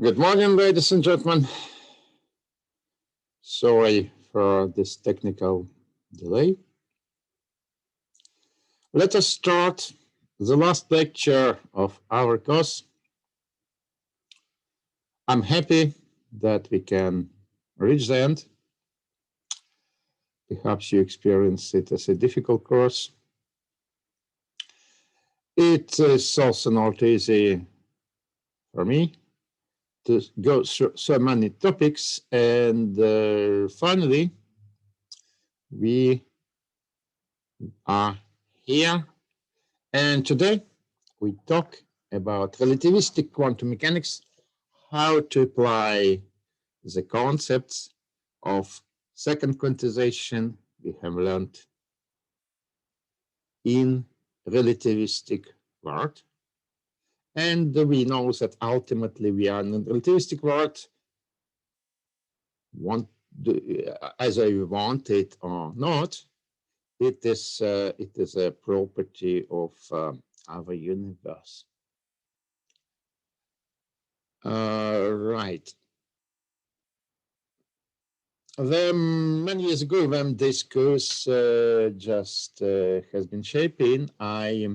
Good morning, ladies and gentlemen. Sorry for this technical delay. Let us start the last lecture of our course. I'm happy that we can reach the end. Perhaps you experience it as a difficult course. It is also not easy for me to go through so many topics. And finally, we are here. And today we talk about relativistic quantum mechanics, how to apply the concepts of second quantization we have learned in relativistic world. And we know that ultimately we are in a relativistic world, either we want it or not. It is a property of our universe. Right. Then many years ago, when this course just has been shaping, I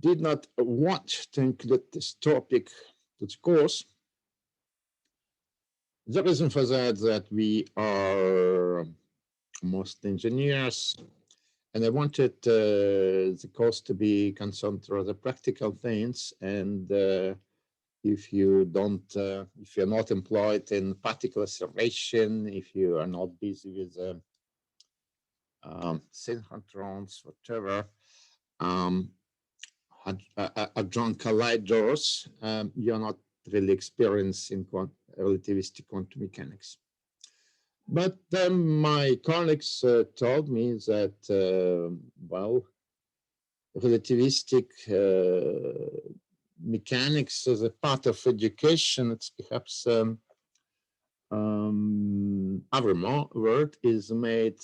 did not want to include this topic to the course. The reason for that we are most engineers, and I wanted the course to be concerned with the practical things. And if you don't, if you're not employed in particle observation, if you are not busy with synchrotrons, whatever, hadron colliders, you're not really experiencing relativistic quantum mechanics. But my colleagues told me that, well, relativistic mechanics as a part of education, it's perhaps our world is made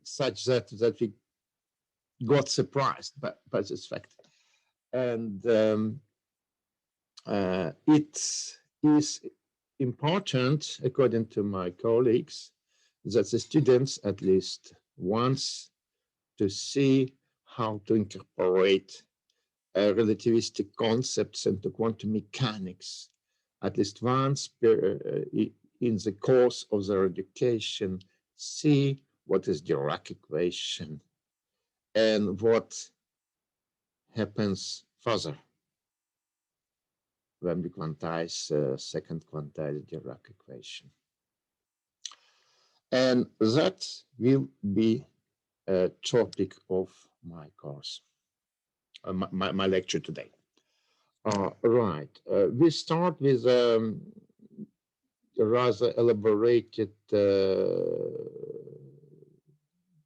such that we got surprised by this fact. And it is important, according to my colleagues, that the students at least once to see how to incorporate relativistic concepts into quantum mechanics, at least once in the course of their education, see what is Dirac equation and what happens further when we quantize second quantized Dirac equation. And that will be a topic of my course, my lecture today. Right. We start with a rather elaborated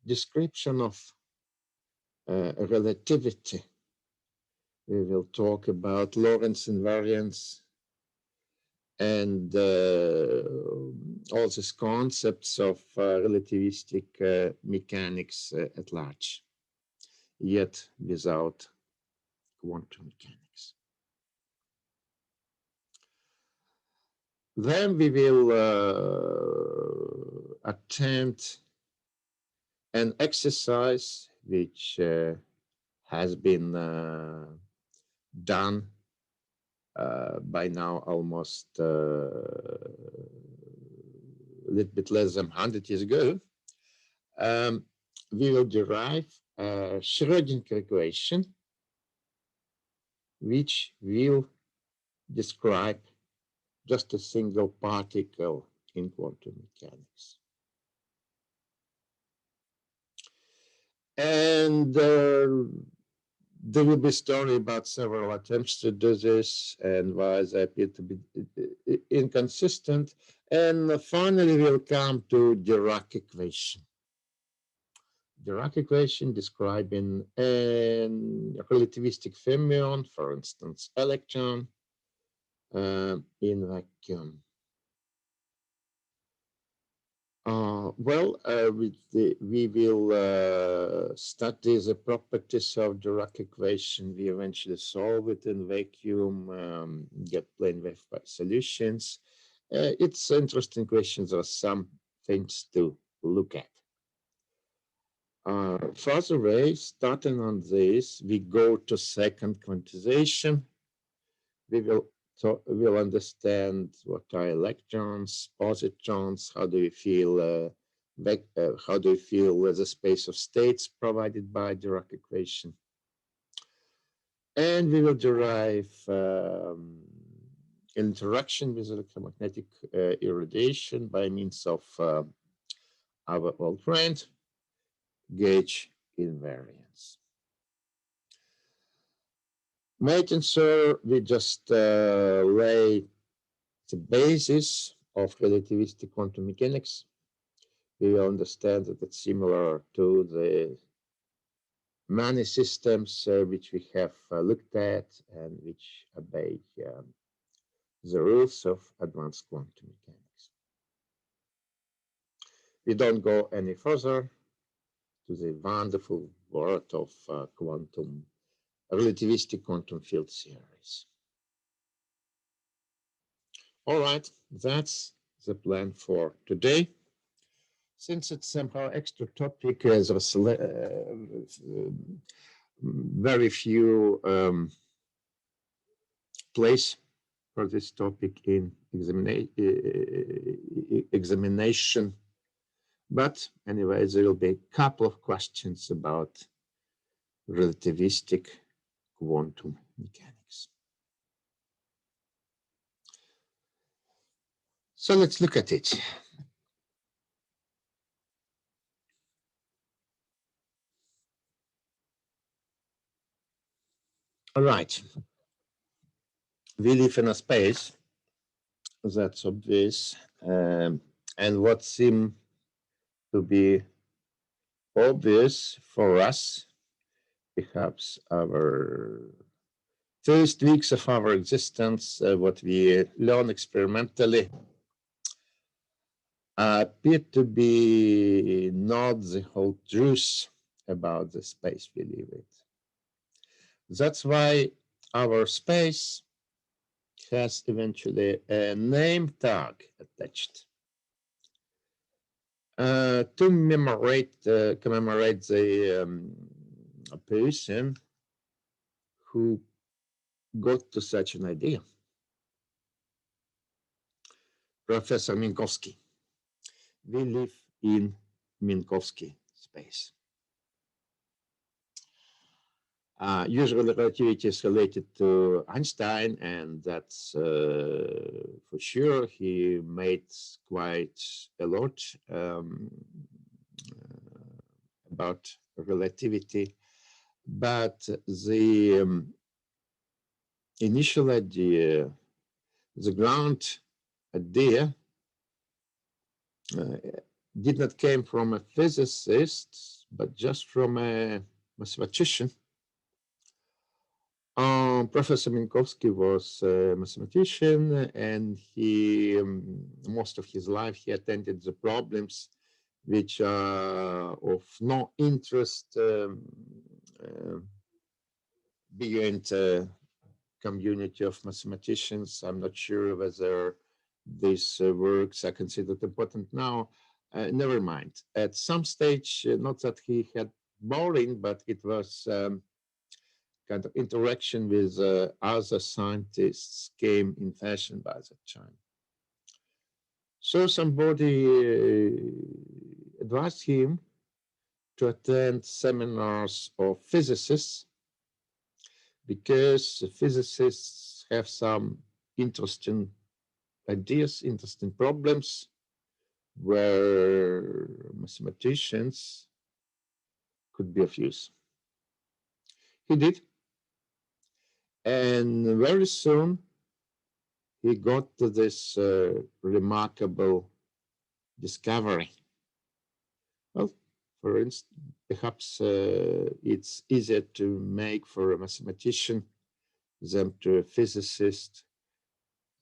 description of relativity. We will talk about Lorentz invariance and all these concepts of relativistic mechanics at large, yet without quantum mechanics. Then we will attempt an exercise which has been done by now almost a little bit less than 100 years ago. We will derive a Schrödinger equation which will describe just a single particle in quantum mechanics. And there will be a story about several attempts to do this and why they appear to be inconsistent. And finally, we'll come to Dirac equation. Dirac equation describing a relativistic fermion, for instance, electron in vacuum. We will study the properties of Dirac equation. We eventually solve it in vacuum, get plane wave solutions. It's interesting questions. There are some things to look at. Further away, starting on this, we go to second quantization. We'll understand what are electrons, positrons, how do we feel how do we feel the space of states provided by Dirac equation. And we will derive interaction with electromagnetic irradiation by means of our old friend, gauge invariance. Making sure we just lay the basis of relativistic quantum mechanics. We will understand that it's similar to the many systems which we have looked at and which obey the rules of advanced quantum mechanics. We don't go any further to the wonderful world of relativistic quantum field theories. All right, that's the plan for today. Since it's somehow extra topic, there's very few place for this topic in examination. But anyway, there will be a couple of questions about relativistic quantum mechanics. So let's look at it. All right. We live in a space, that's obvious. And what seems to be obvious for us, perhaps our first weeks of our existence, what we learn experimentally, appear to be not the whole truth about the space we live in. That's why our space has eventually a name tag attached to commemorate the person who got to such an idea, Professor Minkowski. We live in Minkowski space. Usually relativity is related to Einstein, and that's for sure. He made quite a lot about relativity, but the initial idea, the ground idea, did not came from a physicist, but just from a mathematician. Professor Minkowski was a mathematician, and he, most of his life, he attended the problems which are of no interest beyond community of mathematicians. I'm not sure whether these works are considered important now. Never mind. At some stage, not that he had boring, but it was kind of interaction with other scientists came in fashion by that time. So somebody advised him to attend seminars of physicists, because physicists have some interesting ideas, interesting problems where mathematicians could be of use. He did. And very soon he got to this remarkable discovery. Well, for instance, perhaps it's easier to make for a mathematician than to a physicist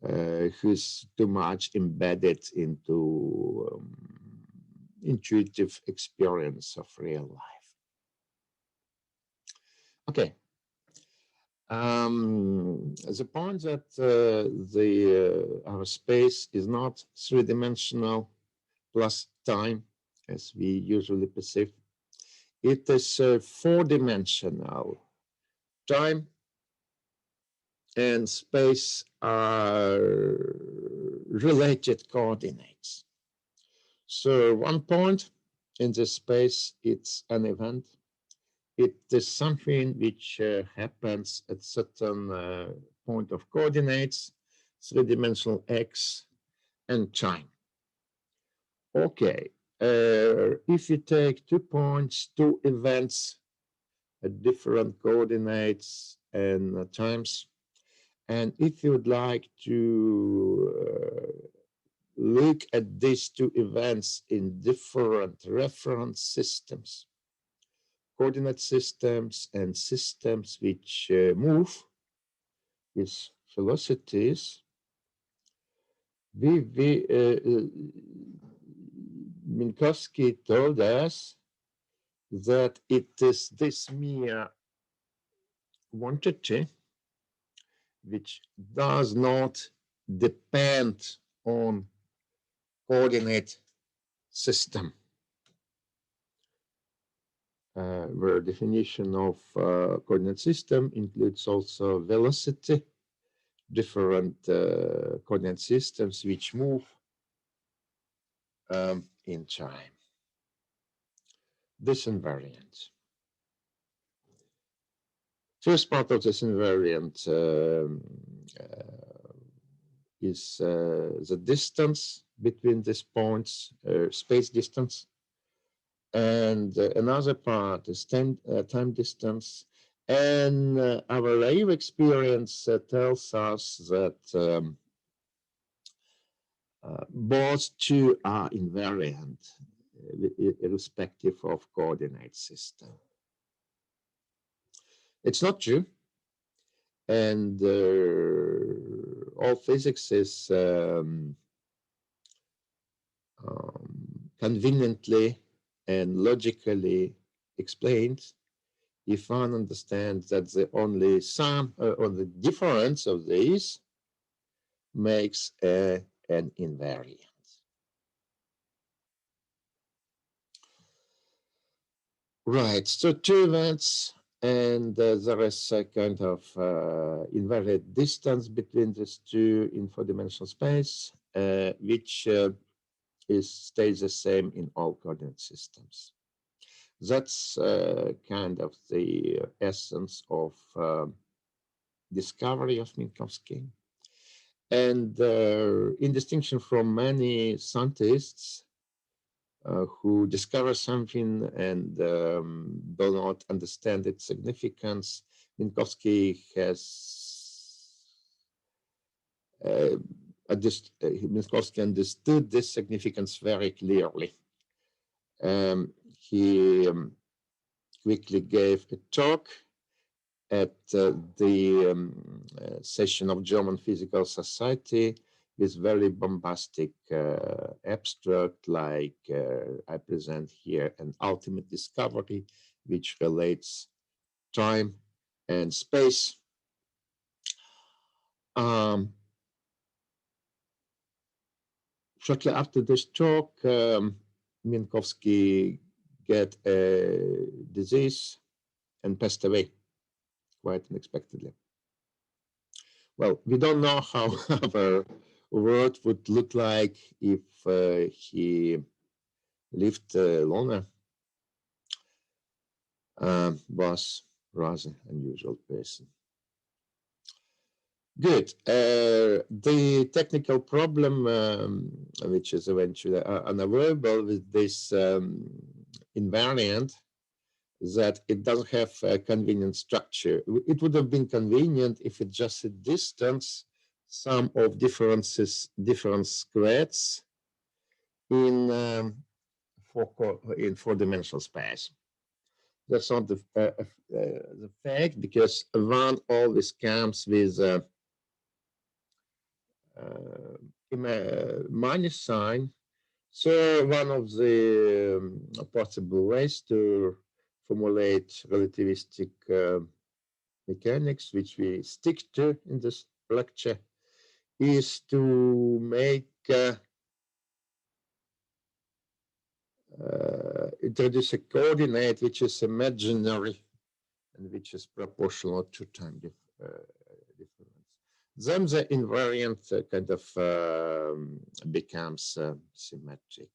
who's too much embedded into intuitive experience of real life. Okay. The point that our space is not three-dimensional plus time, as we usually perceive. It is four-dimensional. Time and space are related coordinates. So one point in the space, it's an event. It is something which happens at certain point of coordinates, three-dimensional x and time. Okay, if you take 2 points, 2 events at different coordinates and times, and if you would like to look at these 2 events in different reference systems, coordinate systems and systems which move with velocities, Minkowski told us that it is this mere quantity which does not depend on coordinate system. Where definition of coordinate system includes also velocity, different coordinate systems which move in time. This invariant. First part of this invariant is the distance between these points, space distance. And another part is time distance. And our live experience tells us that both two are invariant, irrespective of coordinate system. It's not true. And all physics is conveniently and logically explained if one understands that the only sum or the difference of these makes an invariant. Right, so 2 events, and there is a kind of invariant distance between these 2 in 4-dimensional space, which stays the same in all coordinate systems. That's kind of the essence of discovery of Minkowski. And in distinction from many scientists who discover something and do not understand its significance, Minkowski has Minkowski understood this significance very clearly. He quickly gave a talk at the session of German Physical Society with very bombastic abstract, like I present here an ultimate discovery which relates time and space. Shortly after this talk, Minkowski got a disease and passed away quite unexpectedly. Well, we don't know how our world would look like if he lived longer. Was rather unusual person. Good. The technical problem, which is eventually unavoidable with this invariant, that it doesn't have a convenient structure. It would have been convenient if it just a distance, sum of differences, different squares in four-dimensional space. That's not the fact, because one always comes with a minus sign. So one of the possible ways to formulate relativistic mechanics, which we stick to in this lecture, is to make introduce a coordinate which is imaginary and which is proportional to time difference. Then the invariant kind of becomes symmetric.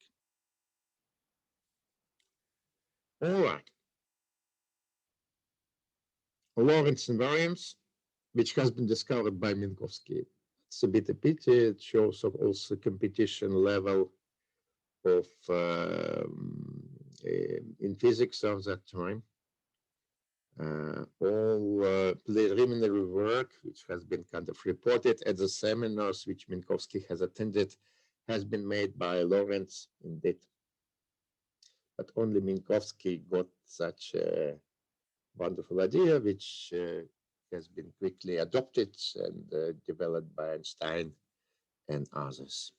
All right. Lorentz invariance, which has been discovered by Minkowski. It's a bit a pity. It shows also competition level of in physics of that time. All preliminary work, which has been kind of reported at the seminars which Minkowski has attended, has been made by Lorentz indeed. But only Minkowski got such a wonderful idea, which has been quickly adopted and developed by Einstein and others.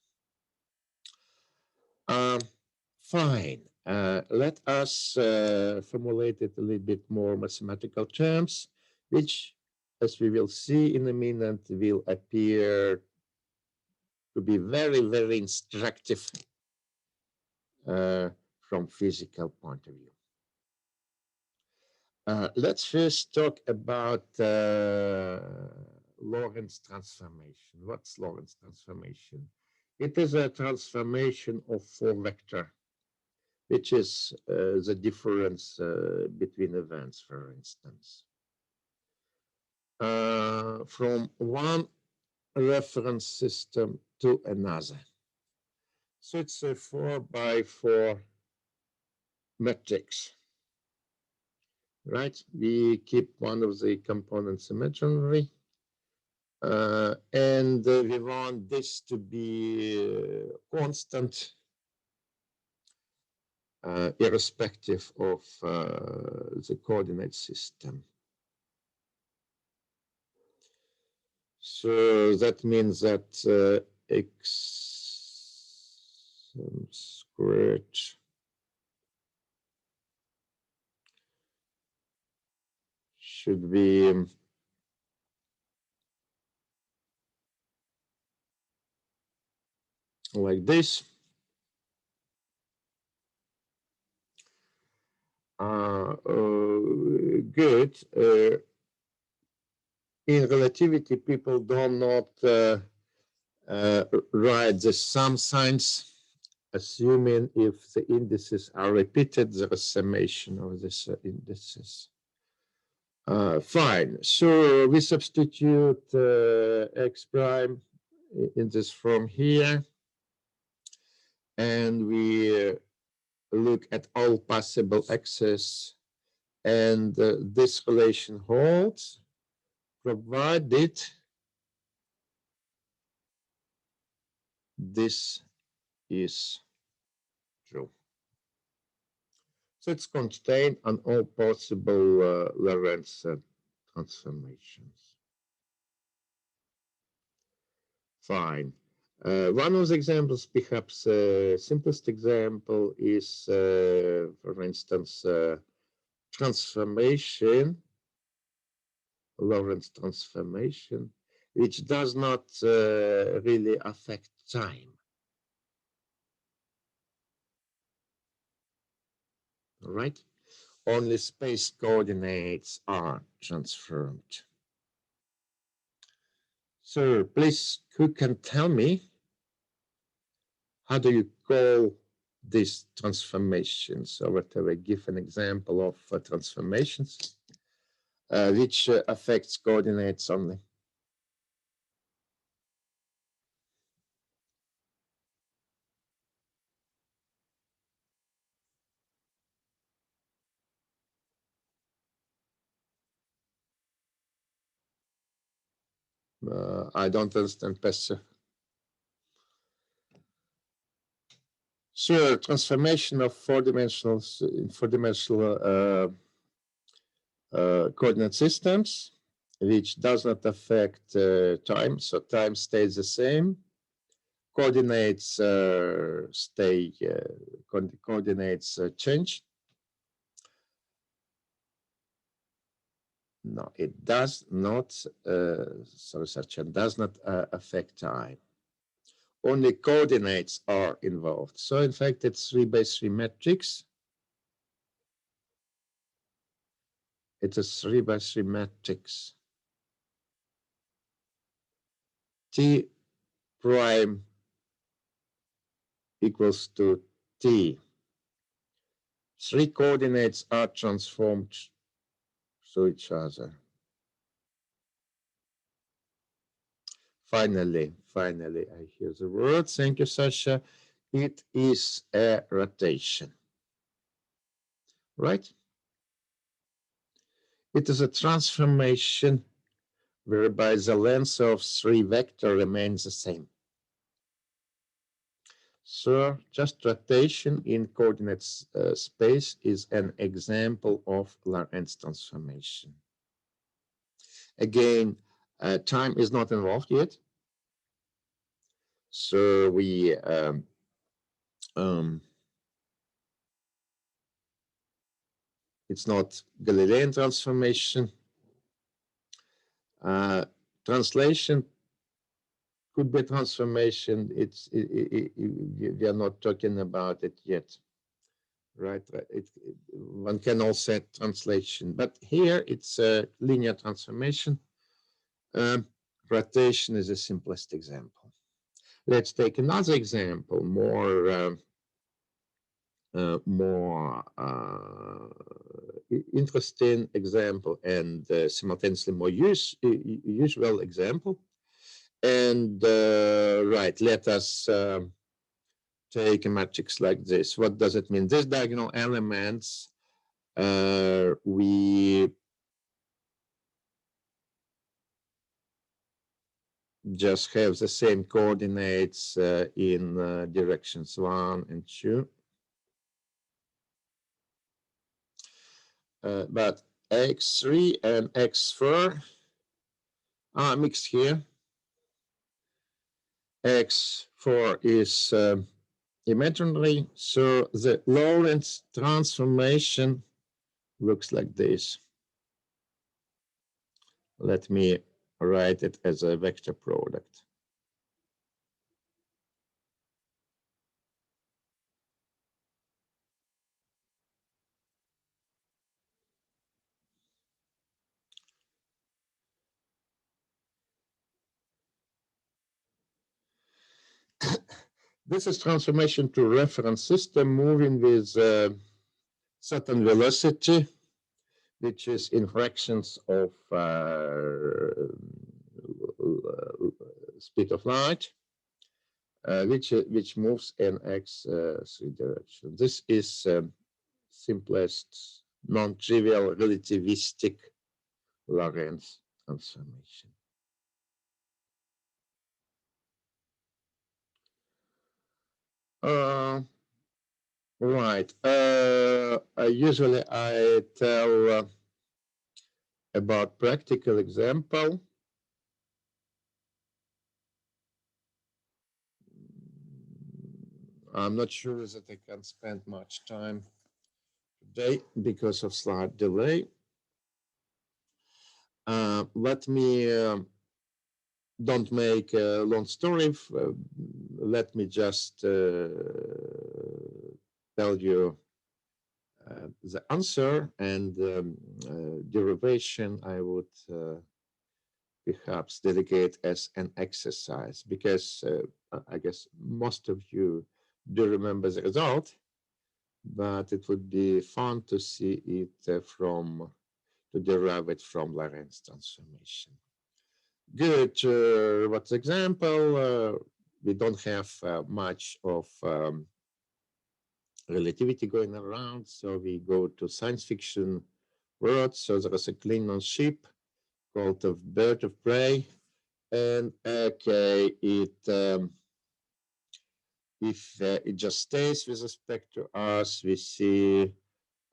Fine. Let us formulate it a little bit more mathematical terms, which, as we will see in a minute, will appear to be very, very instructive from physical point of view. Let's first talk about Lorentz transformation. What's Lorentz transformation? It is a transformation of 4-vector, which is the difference between events, for instance. From one reference system to another. So it's a 4x4 matrix. Right? We keep one of the components imaginary. And we want this to be constant, irrespective of the coordinate system. So that means that x squared should be like this. Good. In relativity, people do not write the sum signs, assuming if the indices are repeated, there is summation of these indices. Fine. So we substitute x prime in this form here, and we look at all possible x's, and this relation holds, provided this is true. So it's contained on all possible Lorentz transformations. Fine. One of the examples, perhaps simplest example, is, for instance, transformation, Lorentz transformation, which does not really affect time. All right? Only space coordinates are transformed. So please, who can tell me, how do you call these transformations, or whatever? Give an example of transformations which affects coordinates only. I don't understand, Pastor. Sure, transformation of four-dimensional coordinate systems, which does not affect time, so time stays the same. coordinates coordinates change. No, it does not. Researcher does not affect time. Only coordinates are involved. So in fact, it's 3 by 3 matrix. It's a 3 by 3 matrix. T prime equals to T. 3 coordinates are transformed to each other. Finally, I hear the word. Thank you, Sasha. It is a rotation, right? It is a transformation whereby the length of 3 vector remains the same. So just rotation in coordinate space is an example of Lorentz transformation. Again, time is not involved yet. So we it's not Galilean transformation. Translation could be transformation. We are not talking about it yet, right? One can also say translation, but here it's a linear transformation. Rotation is the simplest example. Let's take another example, more interesting example and simultaneously more usual example. And right, let us take a matrix like this. What does it mean? These diagonal elements, we just have the same coordinates in directions 1 and 2. But x3 and x4 are mixed here. x4 is imaginary, so the Lorentz transformation looks like this. Let me write it as a vector product. This is transformation to reference system moving with certain velocity, which is in fractions of speed of light, which moves in x3 direction. This is simplest non-trivial relativistic Lorentz transformation. Right. Usually I tell about practical example. I'm not sure that I can spend much time today because of slide delay. Let me don't make a long story. Let me just tell you the answer and derivation. I would perhaps dedicate as an exercise because I guess most of you do remember the result, but it would be fun to see it to derive it from Lorentz transformation. Good. What's the example? We don't have much of relativity going around, so we go to science fiction words. So there is a Klingon ship called the Bird of Prey, and okay, if it just stays with respect to us, we see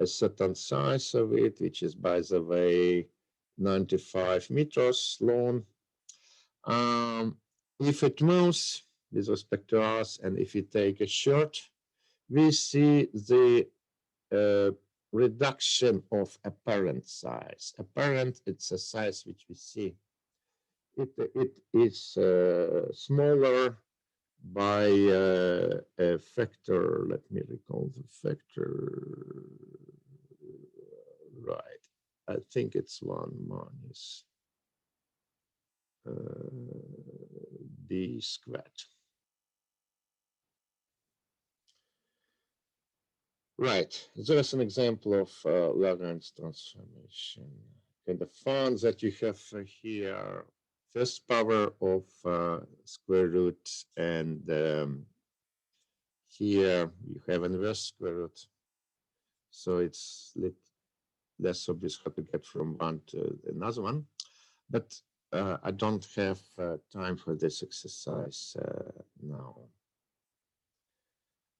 a certain size of it, which is, by the way, 95 meters long. If it moves, with respect to us. And if we take a short, we see the reduction of apparent size. Apparent, it's a size which we see. It is smaller by a factor. Let me recall the factor. Right. I think it's 1 minus b squared. Right. There's an example of Lagrange transformation. And the fund that you have here, first power of square root, and here you have inverse square root. So it's less obvious how to get from one to another one. But I don't have time for this exercise now.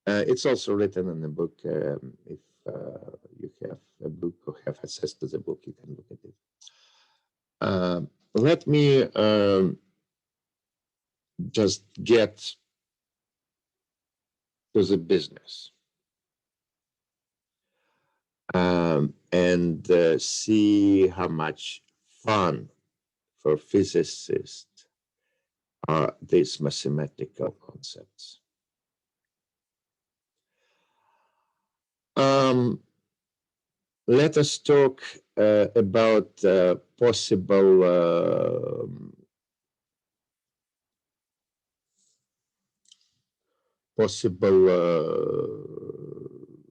It's also written in the book. If you have a book or have access to the book, you can look at it. Let me just get to the business and see how much fun for physicists are these mathematical concepts. Let us talk about possible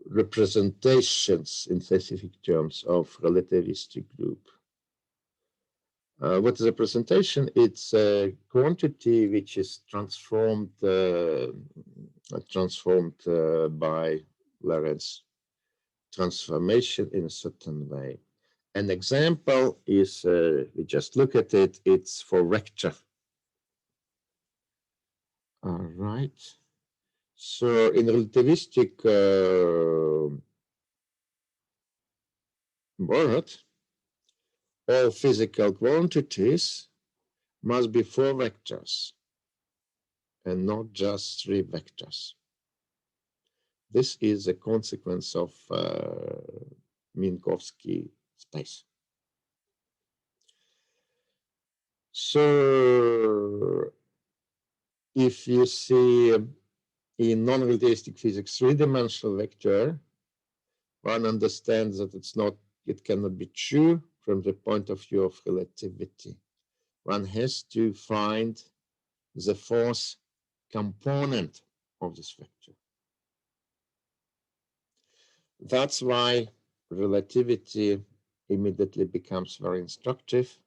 representations in specific terms of relativistic group. What is a representation? It's a quantity which is transformed by Lorentz transformation in a certain way. An example is, we just look at it, it's for vector. All right. So in relativistic world, all physical quantities must be 4 vectors and not just 3 vectors. This is a consequence of Minkowski space. So if you see in non-relativistic physics 3-dimensional vector, one understands that it cannot be true from the point of view of relativity. One has to find the 4th component of this vector. That's why relativity immediately becomes very instructive.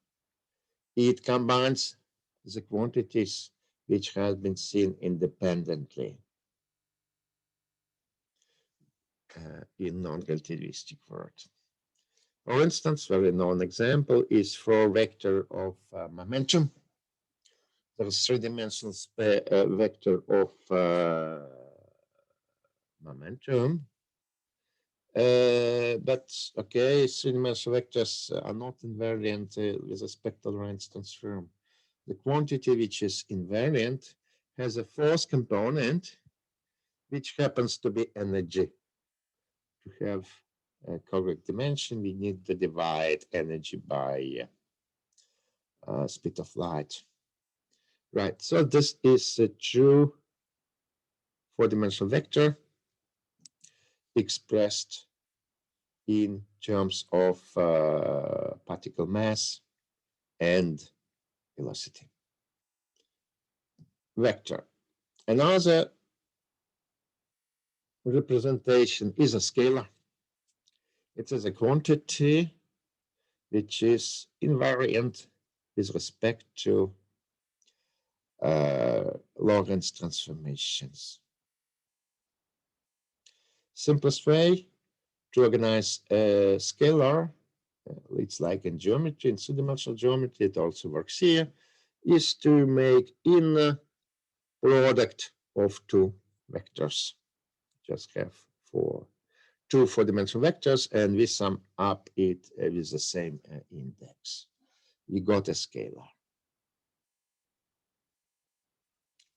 It combines the quantities which have been seen independently in non-relativistic world. For instance, very known example is for vector of momentum. There is 3-dimensional vector of momentum. But okay, 3-dimensional vectors are not invariant with respect to Lorentz transform. The quantity which is invariant has a 4th component, which happens to be energy. To have a correct dimension, we need to divide energy by speed of light. Right, so this is a true 4-dimensional vector expressed in terms of particle mass and velocity. Vector. Another representation is a scalar. It is a quantity which is invariant with respect to Lorentz transformations. Simplest way to organize a scalar, it's like in geometry, in 2-dimensional geometry, it also works here, is to make inner product of 2 vectors. Just have 2 4-dimensional vectors, and we sum up it with the same index. We got a scalar.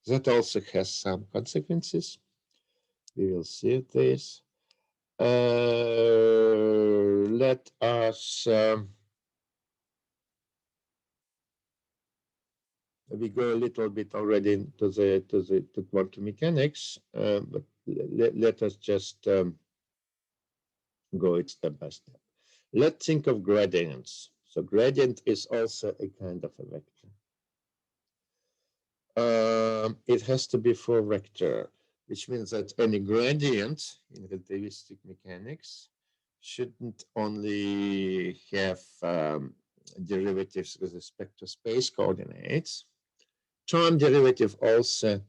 That also has some consequences. We will see this. Let us we go a little bit already into the quantum mechanics, but let us just go it step by step. Let's think of gradients. So gradient is also a kind of a vector. It has to be for vector, which means that any gradient in relativistic mechanics shouldn't only have derivatives with respect to space coordinates. Time derivative also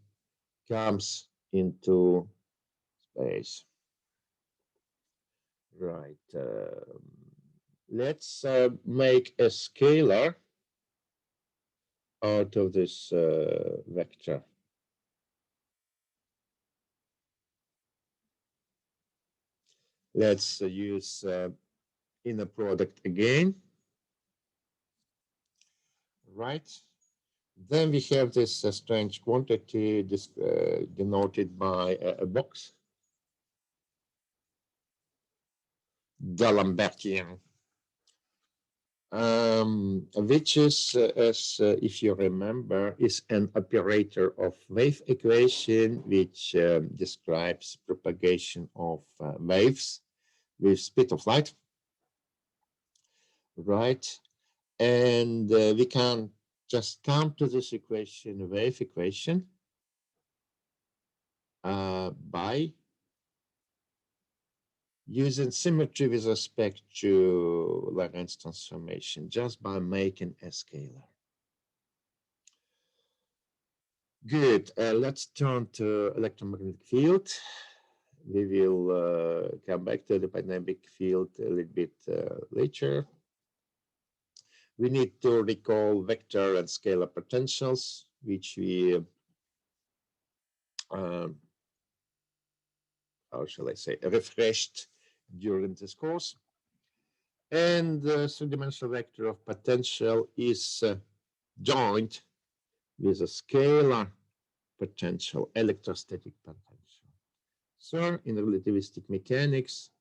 comes into space. Right. Let's make a scalar out of this vector. Let's use inner product again. Right. Then we have this strange quantity denoted by a box. D'Alembertian, which is, if you remember, is an operator of wave equation, which describes propagation of waves with speed of light, right? And we can just come to this equation, wave equation, by using symmetry with respect to Lorentz transformation, just by making a scalar. Good. Let's turn to electromagnetic field. We will come back to the dynamic field a little bit later. We need to recall vector and scalar potentials, which we, how shall I say, refreshed during this course. And the three-dimensional vector of potential is joined with a scalar potential, electrostatic potential. So in relativistic mechanics,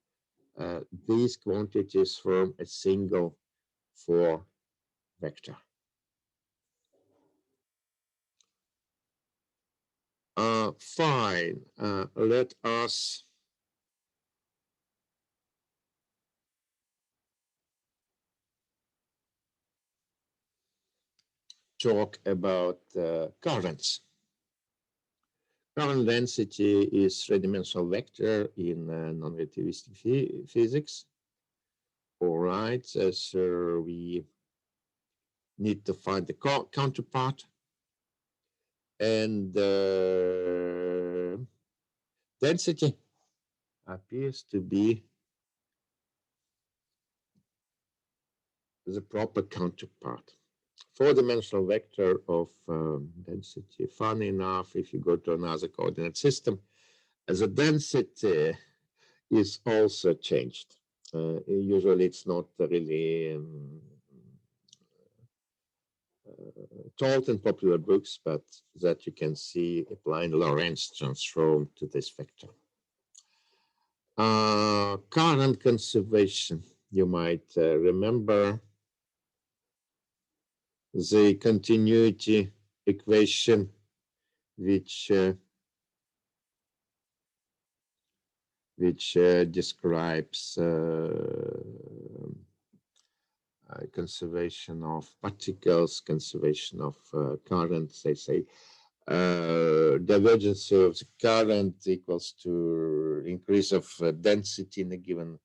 these quantities form a single 4 vector. Fine. Let us talk about currents. Current density is three-dimensional vector in non-relativistic physics. All right, so we need to find the counterpart, and density appears to be the proper counterpart. Four-dimensional vector of density. Funny enough, if you go to another coordinate system, the density is also changed. Usually it's not really taught in popular books, but that you can see applying Lorentz transform to this vector. Current conservation, you might remember the continuity equation, which describes conservation of particles, conservation of current. They say divergence of the current equals to increase of density in a given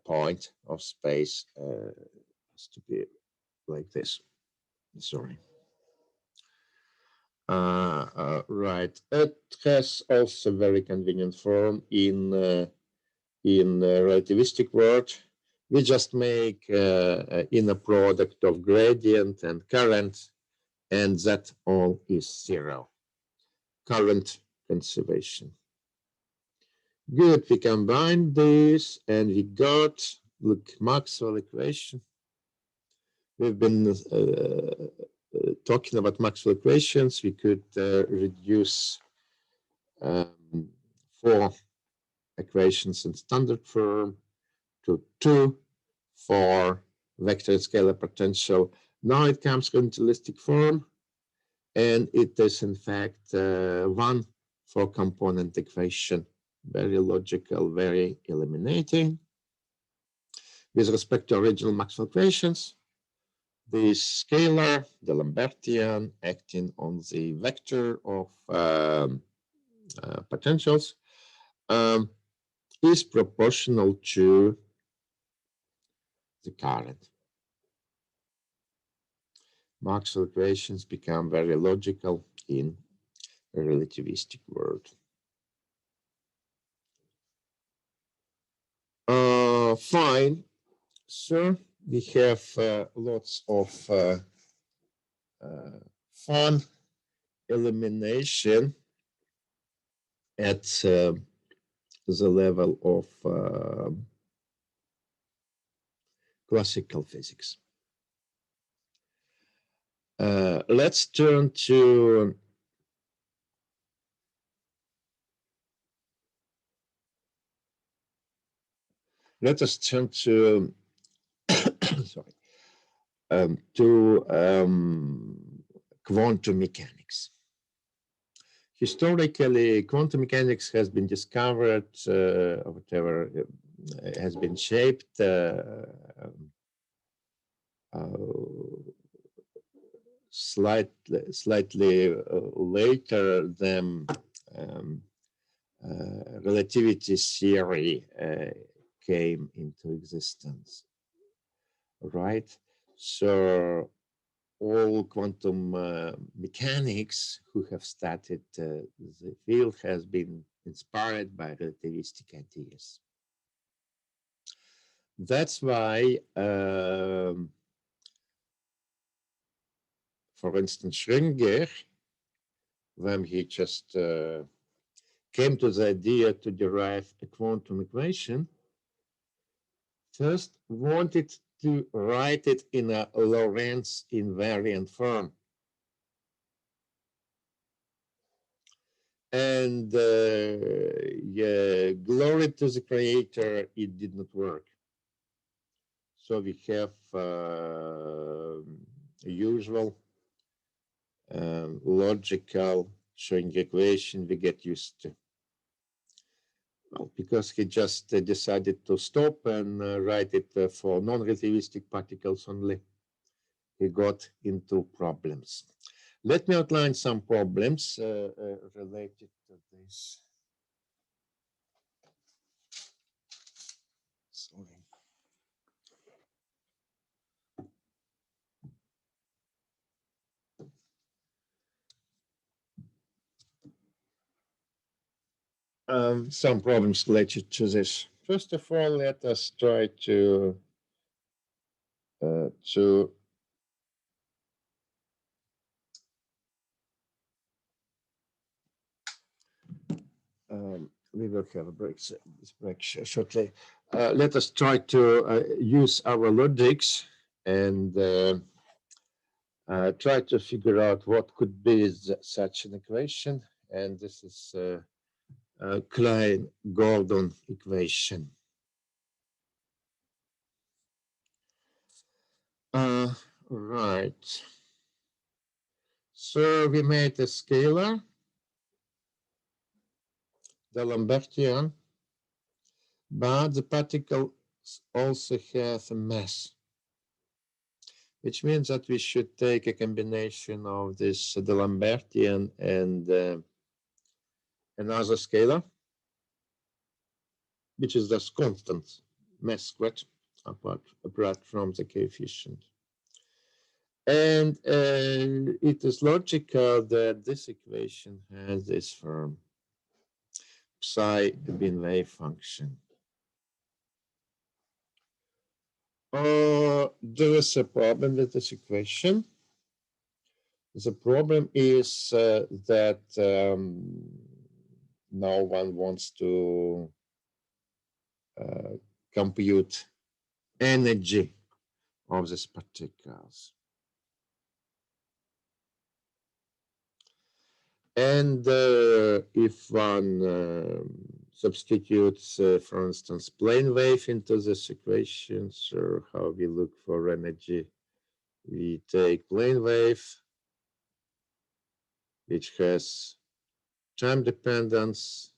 point of space. Has to be like this. Sorry. Right. It has also very convenient form in relativistic world. We just make inner product of gradient and current, and that all is zero. Current conservation. Good. We combine this, and we got, look, Maxwell equation. We've been talking about Maxwell equations, we could reduce 4 equations in standard form to 2 for vector and scalar potential. Now it comes to relativistic form, and it is in fact 1 for component equation. Very logical, very eliminating. With respect to original Maxwell equations, the scalar, the Lambertian, acting on the vector of potentials, is proportional to the current. Maxwell equations become very logical in a relativistic world. Fine. So we have lots of fun elimination at the level of classical physics. Let's turn to sorry, quantum mechanics. Historically, quantum mechanics has been discovered, or whatever, has been shaped slightly later than relativity theory came into existence, right? So all quantum mechanics who have studied the field has been inspired by relativistic ideas. That's why, for instance, Schrödinger, when he just came to the idea to derive a quantum equation, first wanted to write it in a Lorentz invariant form. And yeah, glory to the creator, it did not work. So we have usual logical Schrödinger equation we get used to. Well, because he just decided to stop and write it for non-relativistic particles only, he got into problems. Let me outline some problems related to this. Sorry. Some problems related to this. First of all, let us try to we will have a break shortly. Let us try to use our logics and try to figure out what could be such an equation. And this is Klein-Gordon equation. Right. So we made a scalar, the Lambertian, but the particle also has a mass, which means that we should take a combination of this, the Lambertian and another scalar, which is just constant mass squared apart from the coefficient. And it is logical that this equation has this form, psi bin wave function. There is a problem with this equation. The problem is that no one wants to compute energy of these particles. And if one substitutes, for instance, plane wave into this equation, so how we look for energy, we take plane wave, which has time dependence,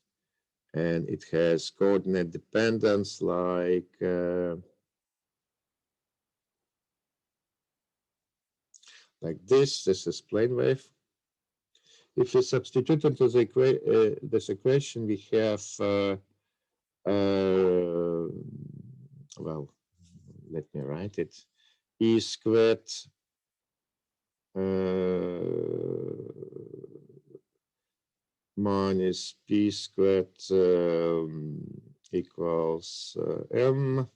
and it has coordinate dependence like this. This is plane wave. If you substitute into this equation, we have, well, let me write it, E squared minus P squared equals M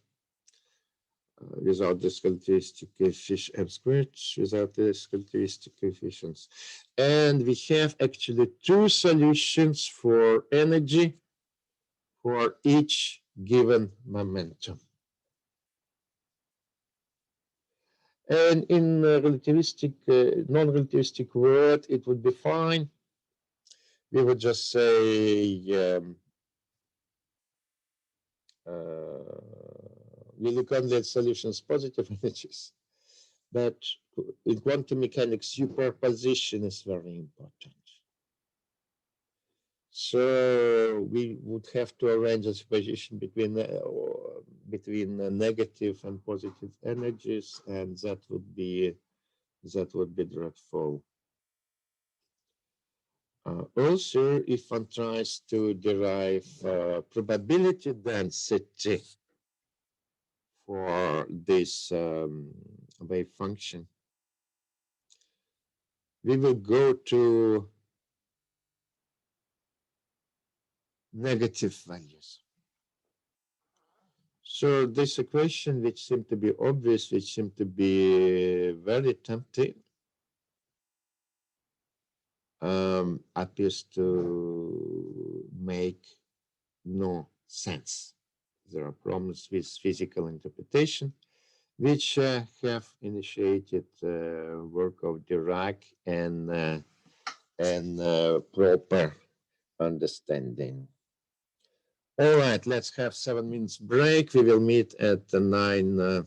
without this characteristic coefficient, M squared without this characteristic coefficients. And we have actually two solutions for energy for each given momentum. And in relativistic, non-relativistic world, it would be fine. We would just say we look only at solutions positive energies. But in quantum mechanics, superposition is very important. So we would have to arrange a superposition between negative and positive energies, and that would be dreadful. Also, if one tries to derive probability density for this wave function, we will go to negative values. So this equation, which seemed to be obvious, which seemed to be very tempting, appears to make no sense. There are problems with physical interpretation, which have initiated work of Dirac and proper understanding. All right, let's have 7 minutes break. We will meet at 9:40.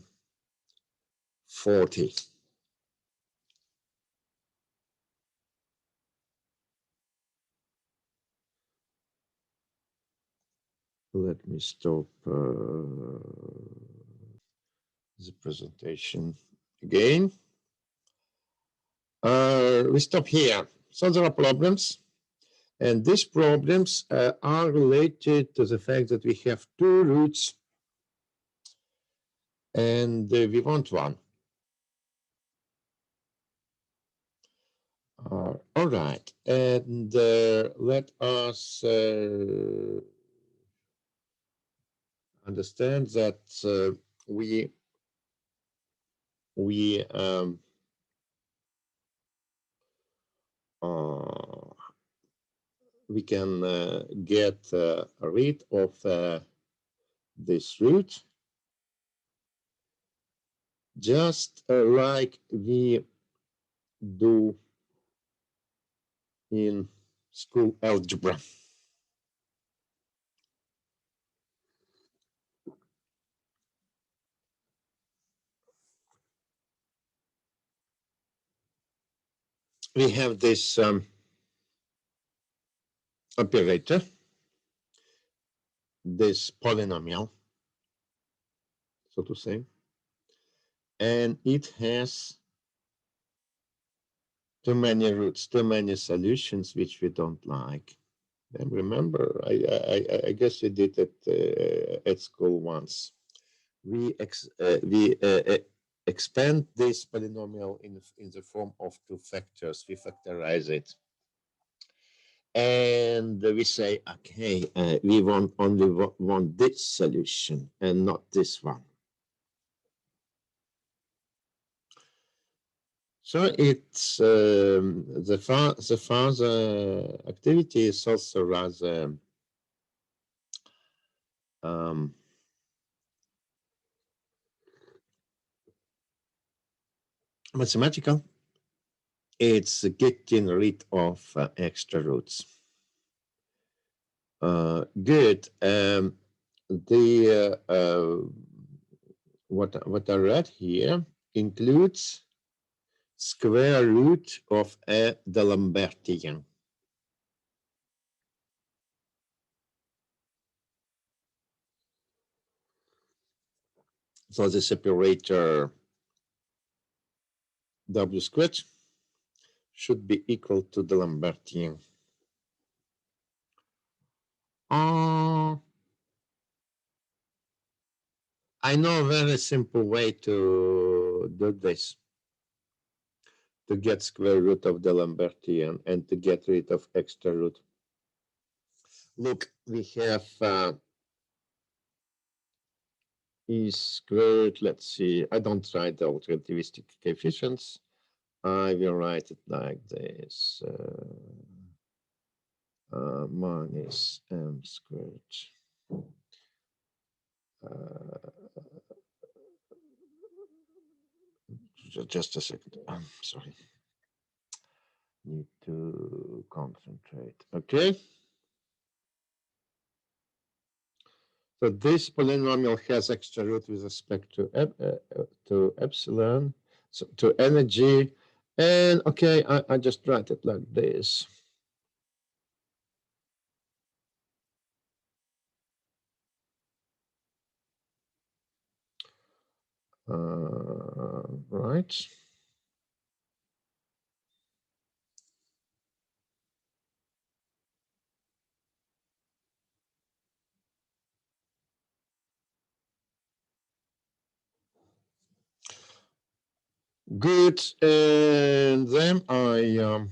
Let me stop the presentation again. We stop here. So there are problems, and these problems are related to the fact that we have two roots, and we want one. All right, and let us understand that we can get rid of this root just like we do in school algebra. We have this operator, this polynomial, so to say, and it has too many roots, too many solutions which we don't like. And remember, I guess you did it at school once. We expand this polynomial in the form of two factors. We factorize it. And we say, okay, we only want this solution and not this one. So it's the further activity is also rather mathematical. it's getting rid of extra roots. Good. What I read here includes square root of the Lambertian. So the separator W squared should be equal to the Lambertian. I know a very simple way to do this, to get square root of the Lambertian and to get rid of extra root. Look, we have E squared, let's see, I don't write the relativistic coefficients. I will write it like this, minus m squared. Just a second, I'm sorry. Need to concentrate, okay? So this polynomial has extra root with respect to epsilon, so to energy. And okay, I just write it like this. Right. Good. And then I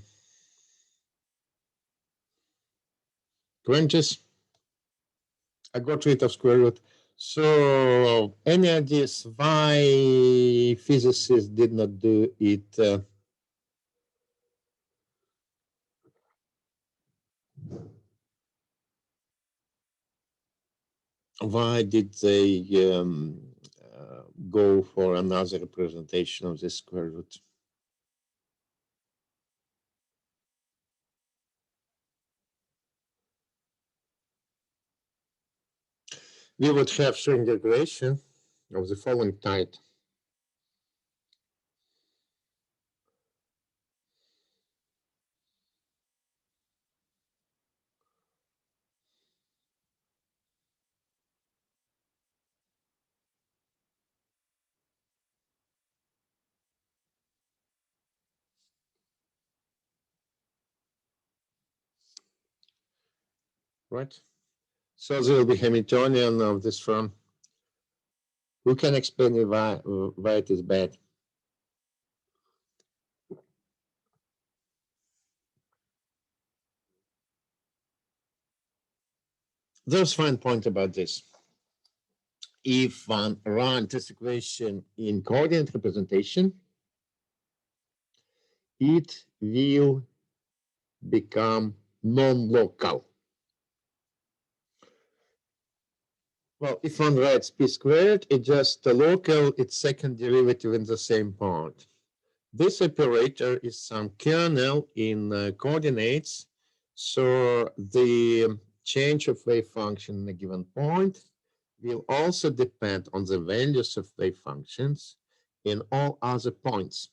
parentheses. I got rid of square root. So any ideas why physicists did not do it? Why did they go for another representation of the square root? We would have string integration of the following type. Right? So there will be Hamiltonian of this form. Who can explain why it is bad? There's one point about this. If one runs this equation in coordinate representation, it will become non-local. Well, if one writes p squared, it's just a local, its second derivative in the same part. This operator is some kernel in coordinates, so the change of wave function in a given point will also depend on the values of wave functions in all other points.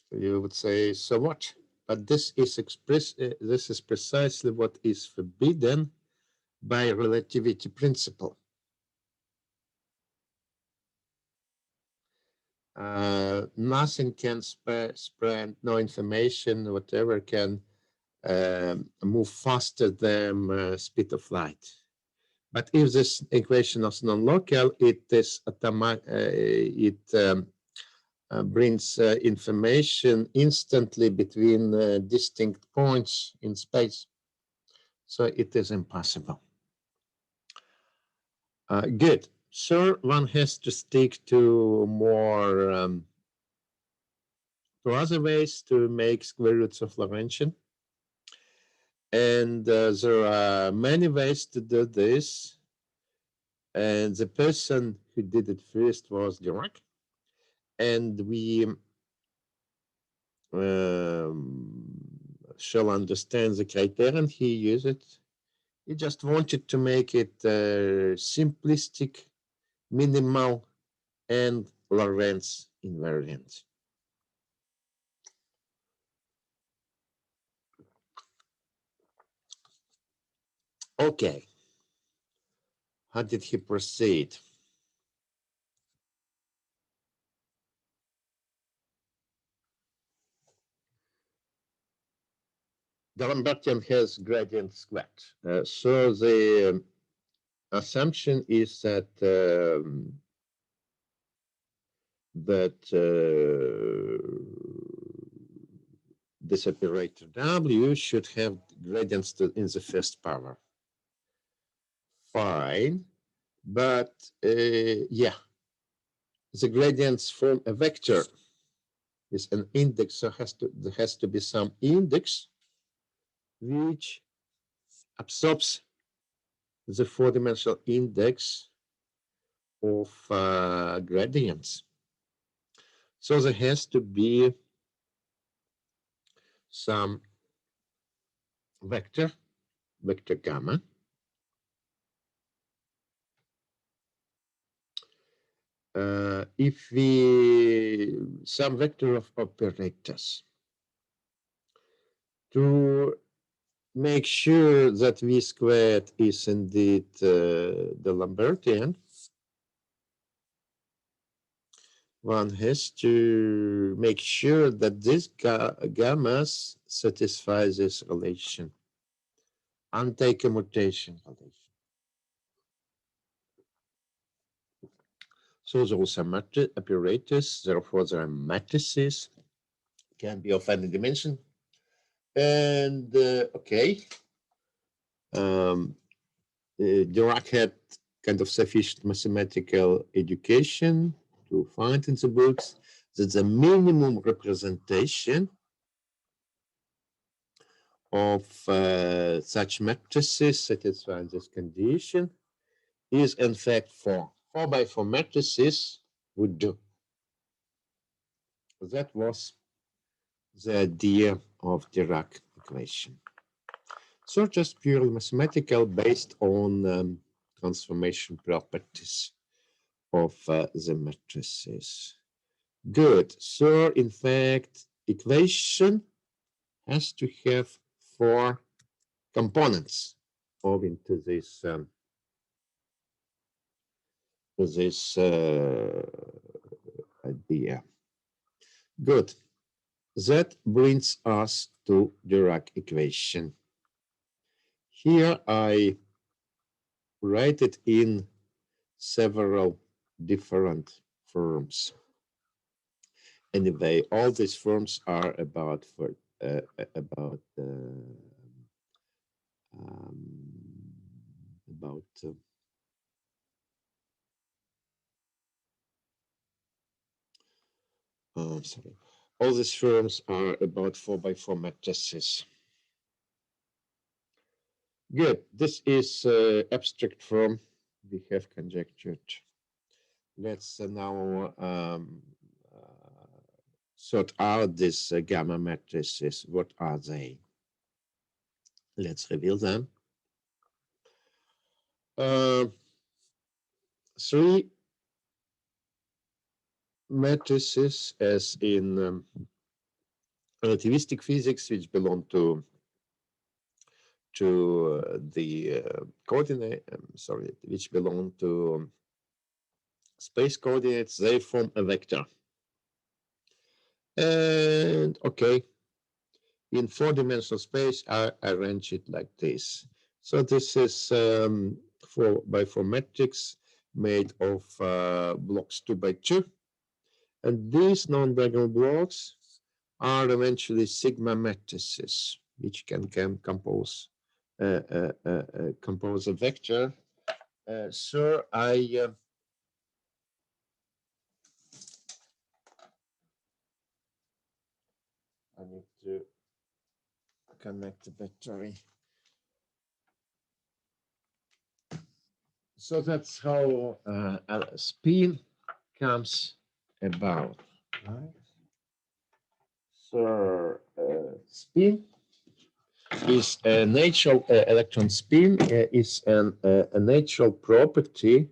So you would say, so what? But this is precisely what is forbidden by relativity principle. Nothing can spread, no information, whatever can move faster than speed of light. But if this equation is non-local, it is brings information instantly between distinct points in space. So it is impossible. Good. So one has to stick to more to other ways to make square roots of Lorentzian. And there are many ways to do this. And the person who did it first was Dirac, and we shall understand the criterion he used. He just wanted to make it simplistic, minimal, and Lorentz invariant. Okay, how did he proceed? The Lambertian has gradient squared. So the assumption is that this operator W should have gradients in the first power. Fine, but yeah, the gradients from a vector is an index, so there has to be some index which absorbs the four-dimensional index of gradients. So there has to be some vector gamma, if we some vector of operators to make sure that v squared is indeed the Lambertian, one has to make sure that this gammas satisfies this relation, anti-commutation relation. So there are some operators, therefore there are matrices, can be of any dimension. And okay, Dirac had kind of sufficient mathematical education to find in the books that the minimum representation of such matrices satisfying this condition is in fact 4. 4 by 4 matrices would do. That was the idea of Dirac equation. So just purely mathematical based on transformation properties of the matrices. Good. So in fact, equation has to have 4 components owing to this idea. Good. That brings us to Dirac equation. Here I write it in several different forms. Anyway, all these forms are about sorry. All these forms are about 4 by 4 matrices. Good. This is abstract form we have conjectured. Let's now sort out these gamma matrices. What are they? Let's reveal them. 3 matrices as in relativistic physics, which belong to the coordinate, which belong to space coordinates. They form a vector. And okay, in 4-dimensional space, I arrange it like this. So this is 4 by 4 matrix made of blocks 2 by 2. And these non-diagonal blocks are eventually sigma matrices, which can compose a vector. So I need to connect the battery. So that's how a spin comes about, right? So spin is a natural electron spin is a natural property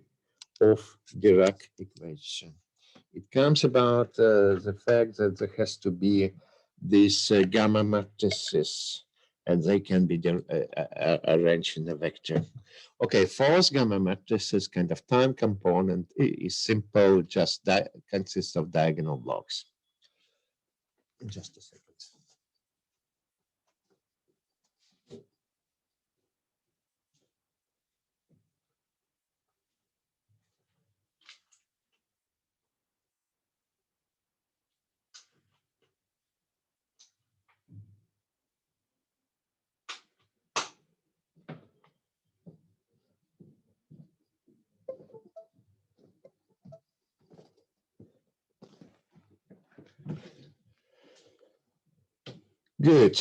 of Dirac equation. It comes about the fact that there has to be these gamma matrices, and they can be arranged in a vector. Okay, false gamma matrices kind of time component is simple, just consists of diagonal blocks. Just a second. Good.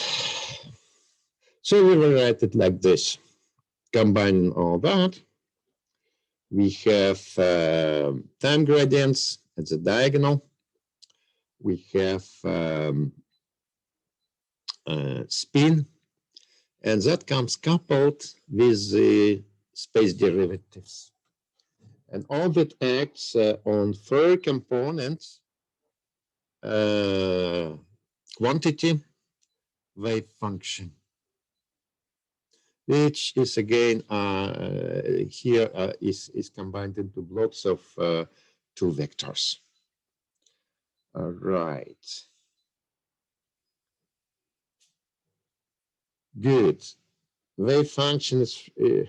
So we will write it like this. Combining all that, we have time gradients at the diagonal. We have spin, and that comes coupled with the space derivatives. And all that acts on four components, quantity, wave function, which is again here is combined into blocks of two vectors. All right. Good. Wave function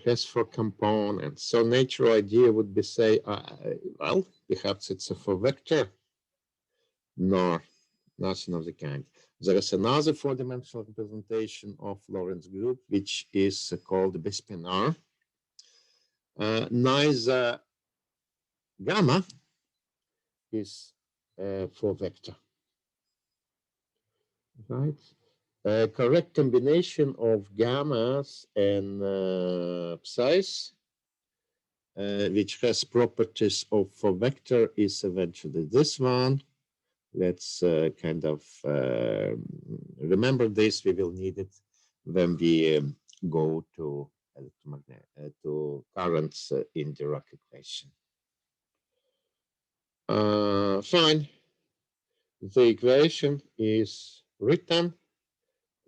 has four components. So natural idea would be say, well, perhaps it's a four vector. No, nothing of the kind. There is another four-dimensional representation of Lorentz group, which is called bispinor. Neither gamma is a four vector, right? A correct combination of gammas and psi's, which has properties of four vector, is eventually this one. Let's kind of remember this. We will need it when we go to to currents in Dirac equation. Fine. The equation is written.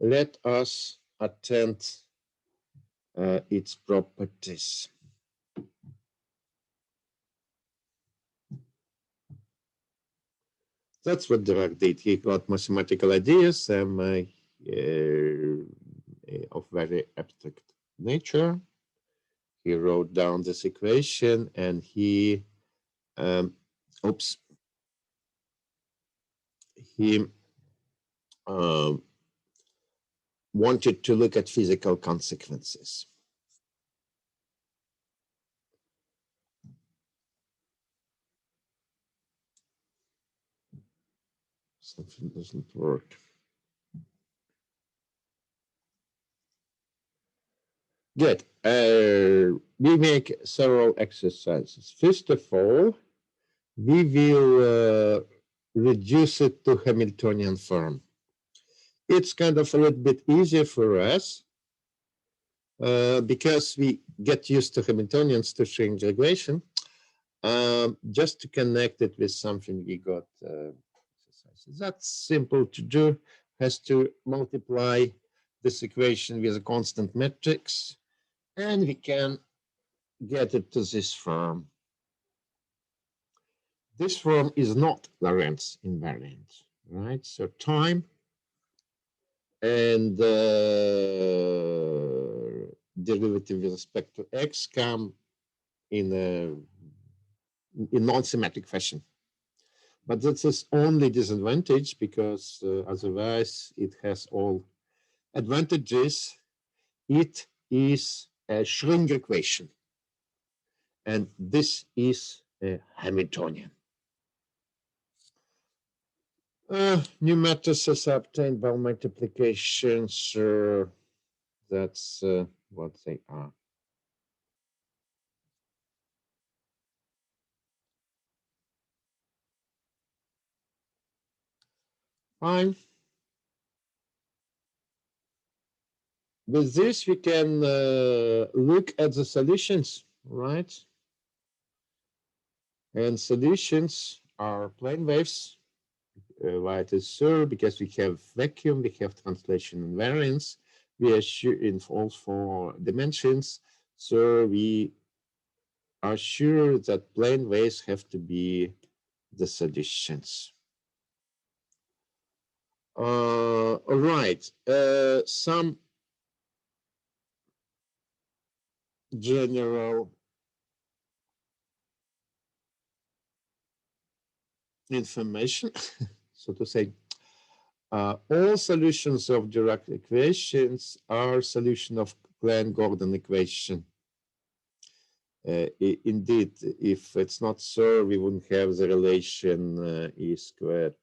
Let us attend its properties. That's what Dirac did. He got mathematical ideas of very abstract nature. He wrote down this equation and he, he wanted to look at physical consequences. Something doesn't work. Good. We make several exercises. First of all, we will reduce it to Hamiltonian form. It's kind of a little bit easier for us because we get used to Hamiltonians to string integration. Just to connect it with something we got exercises. That's simple to do. Has to multiply this equation with a constant matrix, and we can get it to this form. This form is not Lorentz invariant, right? So time and derivative with respect to x come in non-symmetric fashion. But that's its only disadvantage because otherwise it has all advantages. It is a Schrödinger equation. And this is a Hamiltonian. New matrices are obtained by multiplication. So that's what they are. Fine. With this, we can look at the solutions, right? And solutions are plane waves. Why it is so? Because we have vacuum, we have translation invariance, we are sure in all four dimensions. So we are sure that plane waves have to be the solutions. All right. Some general information, so to say. All solutions of Dirac equations are solution of Klein-Gordon equation. Indeed, if it's not so, we wouldn't have the relation E squared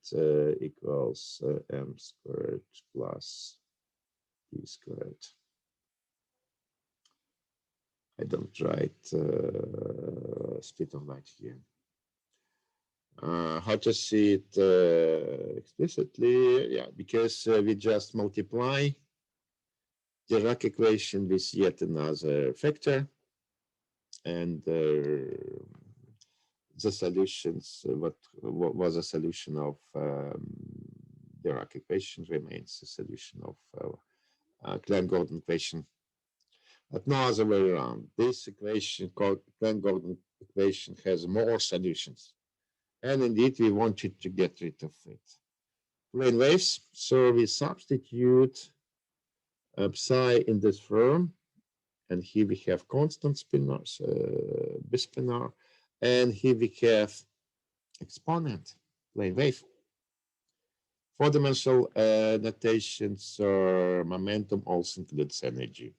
equals M squared plus E squared. I don't write speed of light here. How to see it explicitly? Yeah, because we just multiply the Dirac equation with yet another factor, and the solutions, what was a solution of Dirac equation remains the solution of Klein-Gordon equation. But no other way around. This equation called Klein-Gordon equation has more solutions. And indeed, we wanted to get rid of it. Plane waves, so we substitute psi in this form, and here we have constant spinors, bispinor, and here we have exponent, plane wave. Four-dimensional notations or momentum also includes energy.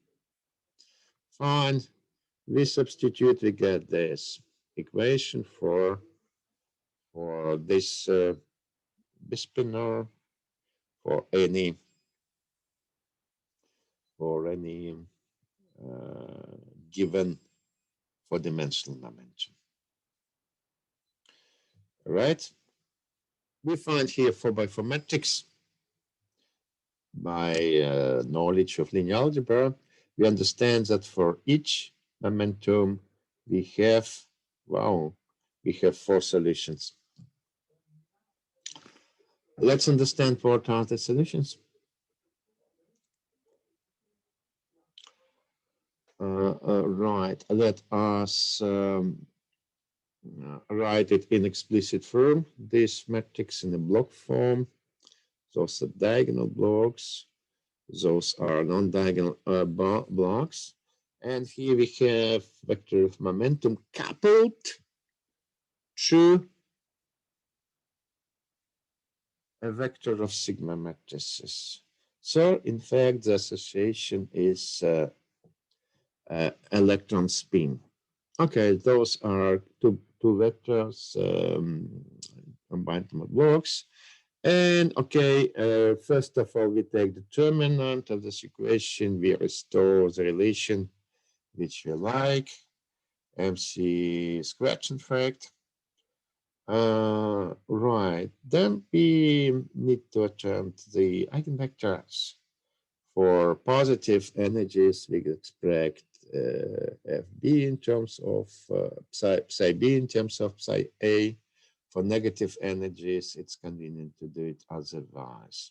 Fine, we substitute, we get this equation for this bispinor for any given four-dimensional momentum. All right. We find here 4x4 matrix by knowledge of linear algebra. We understand that for each momentum we have, we have four solutions. Let's understand what are the solutions. Right, let us write it in explicit form. This matrix in a block form. Those are diagonal blocks. Those are non-diagonal blocks. And here we have vector of momentum coupled to a vector of sigma matrices. So, in fact, the association is electron spin. Okay, those are two vectors combined blocks. And okay, first of all, we take the determinant of this equation. We restore the relation which we like, MC scratch, in fact. Right, then we need to attempt the eigenvectors. For positive energies, we expect FB in terms of psi B in terms of psi A. For negative energies, it's convenient to do it otherwise.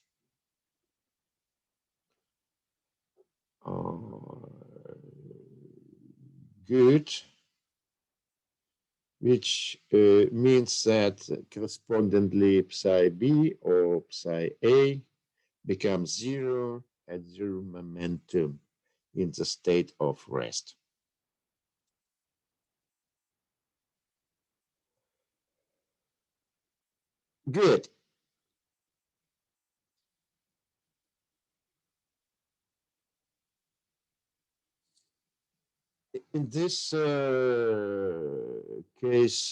Good, which means that correspondingly psi B or psi A becomes zero at zero momentum in the state of rest. Good. In this case,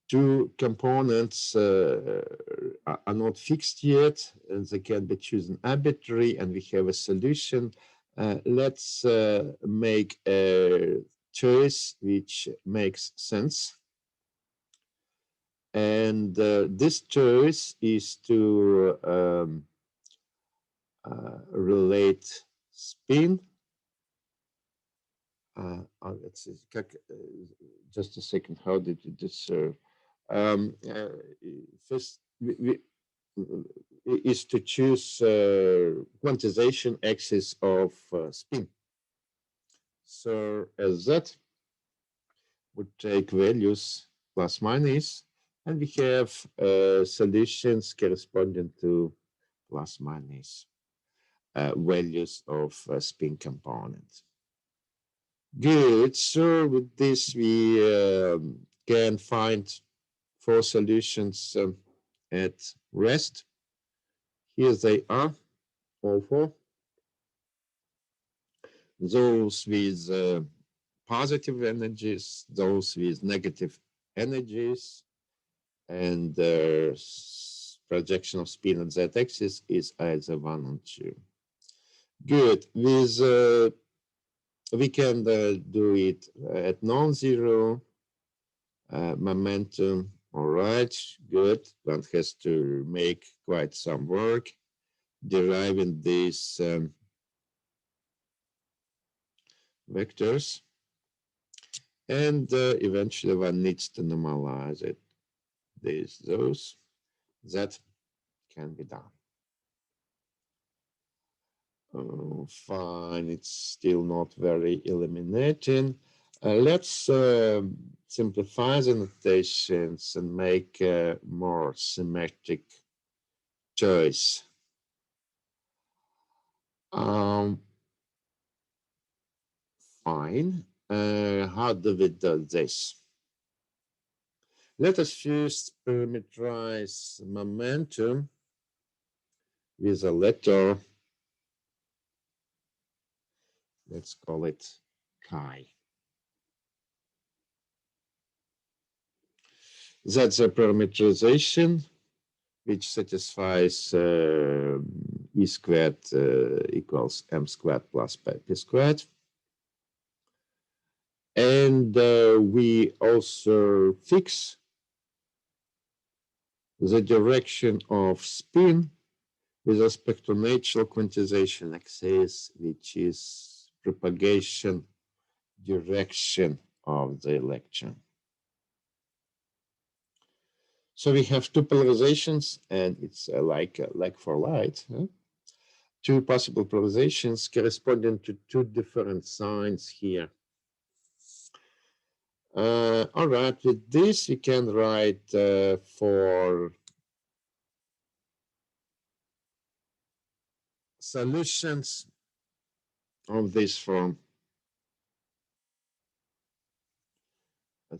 two components are not fixed yet, and they can be chosen arbitrarily, and we have a solution. Let's make a choice which makes sense. And this choice is to relate spin. Let's see, just a second. How did you this? Um, uh, First, is to choose quantization axis of spin. So as that would take values plus minus, and we have solutions corresponding to plus minus values of spin components. Good. So with this, we can find four solutions at rest. Here they are, all four. Those with positive energies, those with negative energies, and the projection of spin on z-axis is either 1 or 2. Good. With we can do it at non-zero momentum. All right, good. One has to make quite some work deriving these vectors, and eventually one needs to normalize it. Those that can be done. Oh, fine, it's still not very illuminating. Let's simplify the notations and make a more symmetric choice. Fine. How do we do this? Let us first parameterize momentum with a letter. Let's call it chi. That's a parameterization which satisfies E squared equals M squared plus P squared. And we also fix the direction of spin with respect to natural quantization axis, which is propagation direction of the electron. So we have two polarizations, and it's like for light. Huh? Two possible polarizations corresponding to two different signs here. All right, with this we can write for solutions of this form.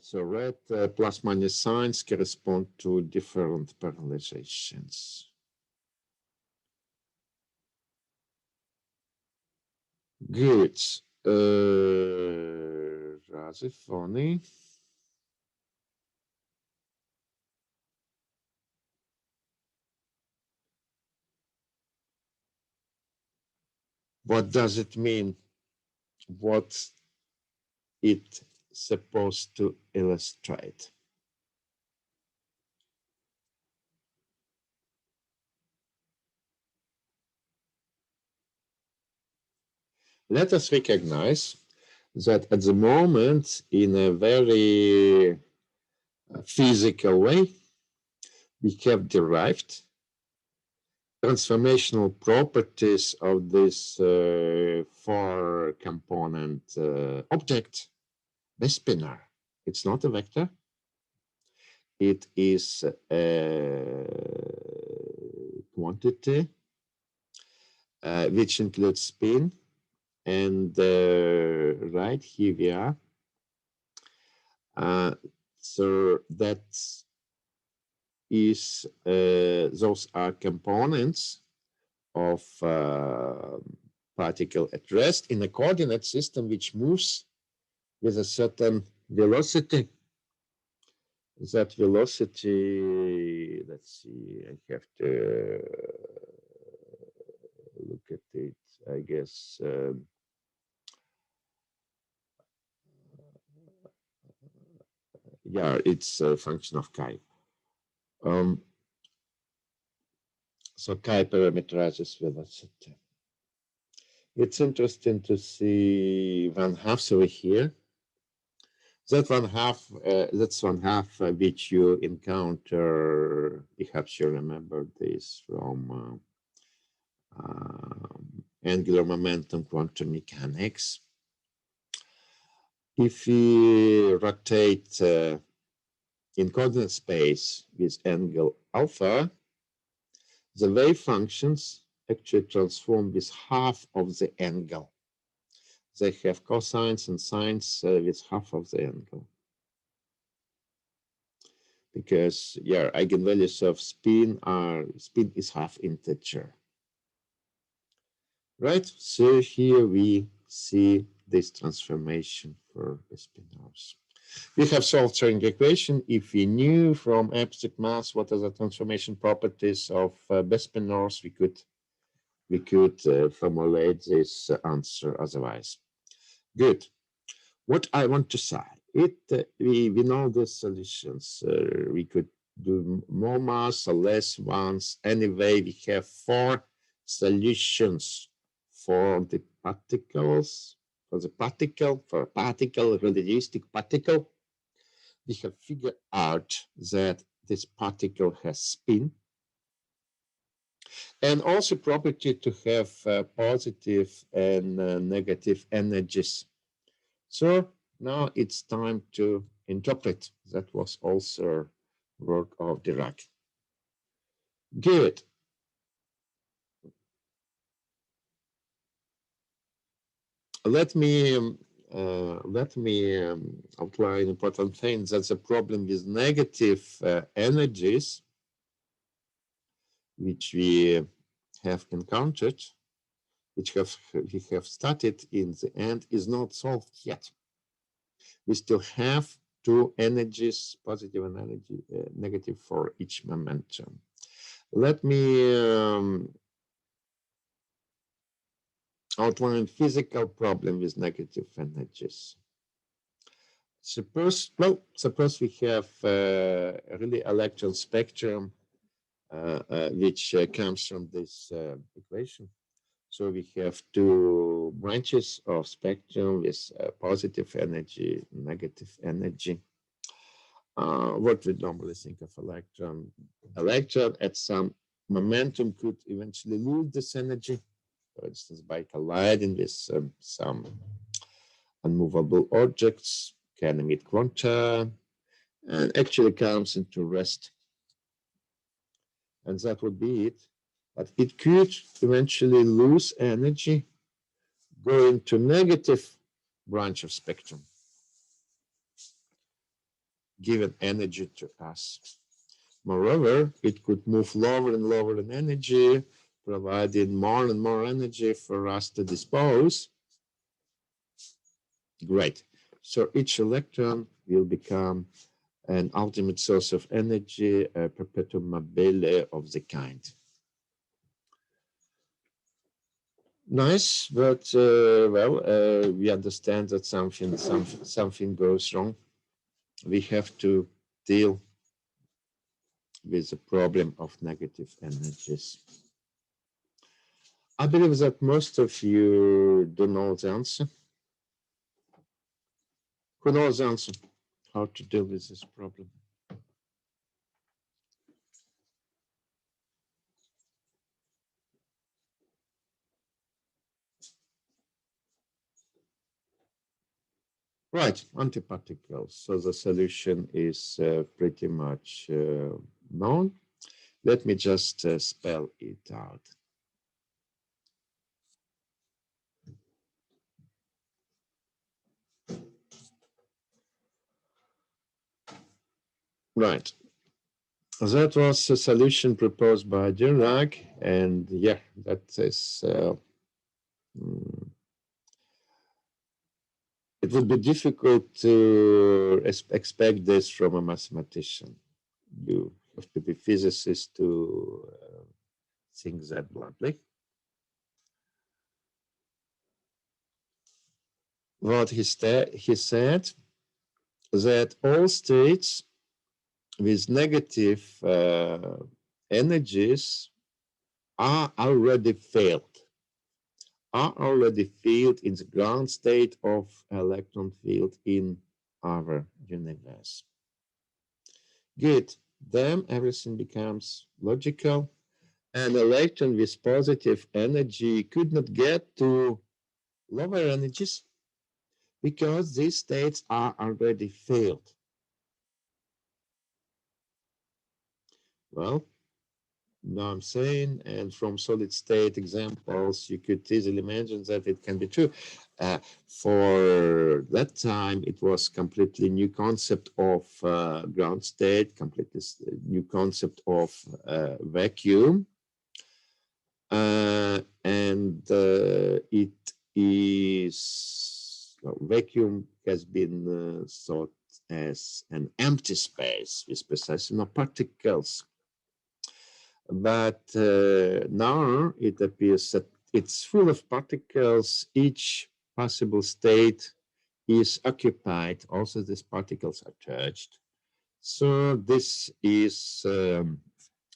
So red plus minus signs correspond to different polarizations. Good. Rather funny. What does it mean? What it's supposed to illustrate? Let us recognize that at the moment, in a very physical way, we have derived transformational properties of this four component object, the spinner. It's not a vector. It is a quantity which includes spin. And right here we are. So that is, those are components of particle at rest in a coordinate system which moves with a certain velocity. That velocity, let's see, I have to look at it, I guess. Yeah, it's a function of chi. So chi-parameterizes velocity. It's interesting to see 1/2 over here. That's 1/2 which you encounter. Perhaps you remember this from angular momentum quantum mechanics. If we rotate in coordinate space with angle alpha, the wave functions actually transform with half of the angle. They have cosines and sines with half of the angle. Because, yeah, eigenvalues of spin is half integer. Right? So here we see this transformation for the spinors. We have solved Dirac equation. If we knew from abstract math what are the transformation properties of spinors, we could formulate this answer otherwise. Good. What I want to say, we know the solutions. We could do more mass or less ones. Anyway, we have 4 solutions for the particles, for a particle, relativistic particle. We have figured out that this particle has spin and also property to have positive and negative energies. So now it's time to interpret. That was also work of Dirac. Good. Let me outline important things. That's a problem with negative energies, which we have encountered, which we have started in the end, is not solved yet. We still have 2 energies, positive and negative for each momentum. Let me outline physical problem with negative energies. Suppose we have a really electron spectrum which comes from this equation. So we have 2 branches of spectrum with positive energy, negative energy. What we normally think of electron. Electron at some momentum could eventually lose this energy, for instance, by colliding with some unmovable objects, can emit quanta, and actually comes into rest. And that would be it. But it could eventually lose energy, go into negative branch of spectrum, given energy to us. Moreover, it could move lower and lower in energy, providing more and more energy for us to dispose. Great. So each electron will become an ultimate source of energy, a perpetuum mobile of the kind. Nice, but we understand that something goes wrong. We have to deal with the problem of negative energies. I believe that most of you do know the answer. Who knows the answer? How to deal with this problem? Right, antiparticles. So the solution is pretty much known. Let me just spell it out. Right. That was a solution proposed by Dirac, and yeah, that is. It would be difficult to expect this from a mathematician. You have to be a physicist to think that bluntly. What he said that all states with negative energies are already filled in the ground state of electron field in our universe. Good. Then everything becomes logical. An electron with positive energy could not get to lower energies because these states are already filled. Well, now I'm saying, and from solid state examples, you could easily imagine that it can be true. For that time, it was completely new concept of ground state, completely new concept of vacuum. And it is, vacuum has been thought as an empty space with precisely no particles. But now it appears that it's full of particles. Each possible state is occupied. Also, these particles are charged. So this is a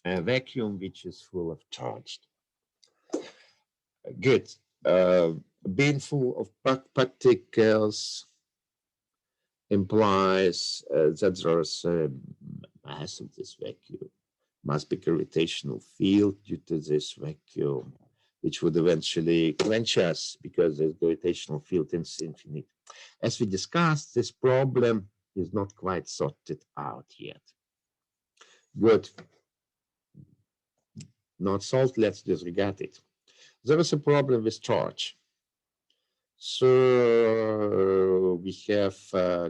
vacuum which is full of charged. Good. Being full of particles implies that there's a mass of this vacuum. Must be gravitational field due to this vacuum, which would eventually quench us because there's gravitational field in infinite. As we discussed, this problem is not quite sorted out yet. Good. Not solved, let's disregard it. There is a problem with charge. So we have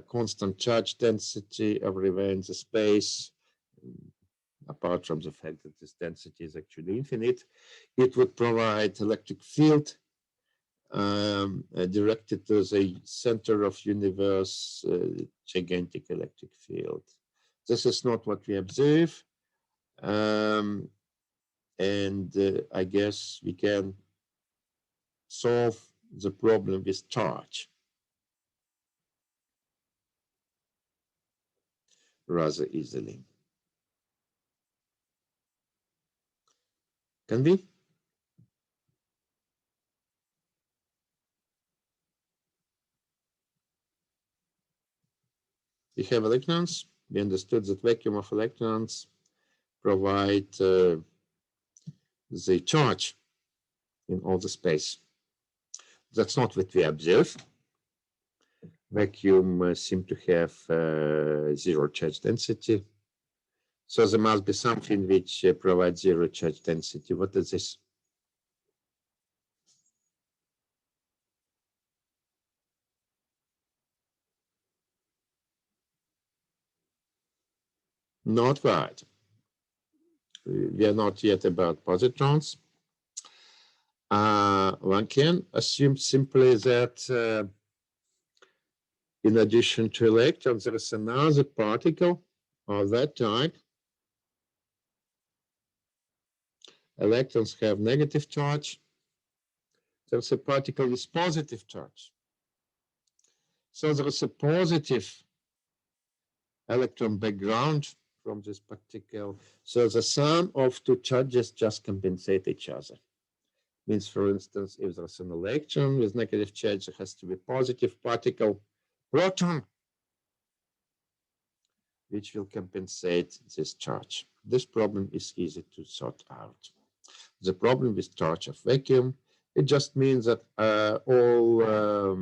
constant charge density everywhere in the space. Apart from the fact that this density is actually infinite, it would provide electric field directed to the center of universe, gigantic electric field. This is not what we observe. And I guess we can solve the problem with charge rather easily. Can we? We have electrons. We understood that vacuum of electrons provide the charge in all the space. That's not what we observe. Vacuum seem to have zero charge density. So there must be something which provides zero charge density. What is this? Not right. We are not yet about positrons. One can assume simply that in addition to electrons, there is another particle of that type. Electrons have negative charge. There's a particle with positive charge. So there is a positive electron background from this particle. So the sum of two charges just compensate each other. Means, for instance, if there's an electron with negative charge, there has to be positive particle, proton, which will compensate this charge. This problem is easy to sort out. The problem with charge of vacuum, it just means that all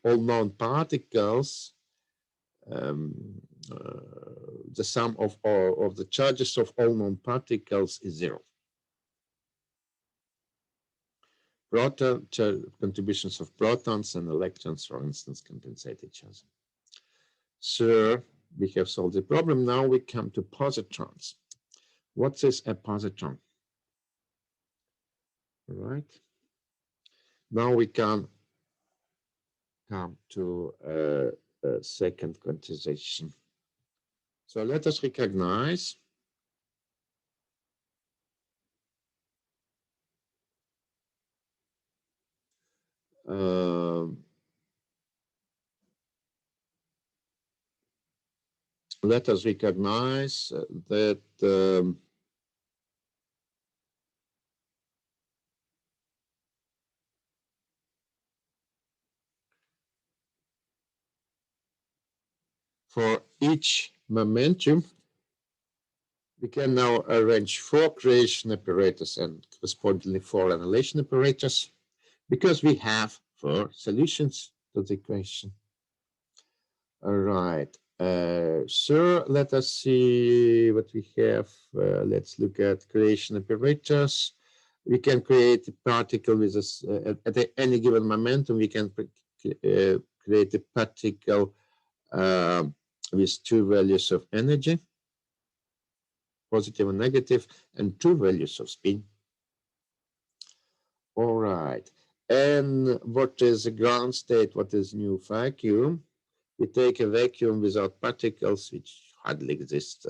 known particles, the sum of the charges of all known particles is zero. Proton contributions of protons and electrons, for instance, compensate each other. So we have solved the problem. Now we come to positrons. What is a positron? All right. Now we can come to a second quantization. So let us recognize let us recognize that for each momentum, we can now arrange 4 creation operators and correspondingly 4 annihilation operators because we have 4 solutions to the equation. All right. So let us see what we have. Let's look at creation operators. We can create a particle with us at any given momentum. We can create a particle with 2 values of energy, positive and negative, and 2 values of spin. All right. And what is the ground state? What is new vacuum? We take a vacuum without particles, which hardly exist,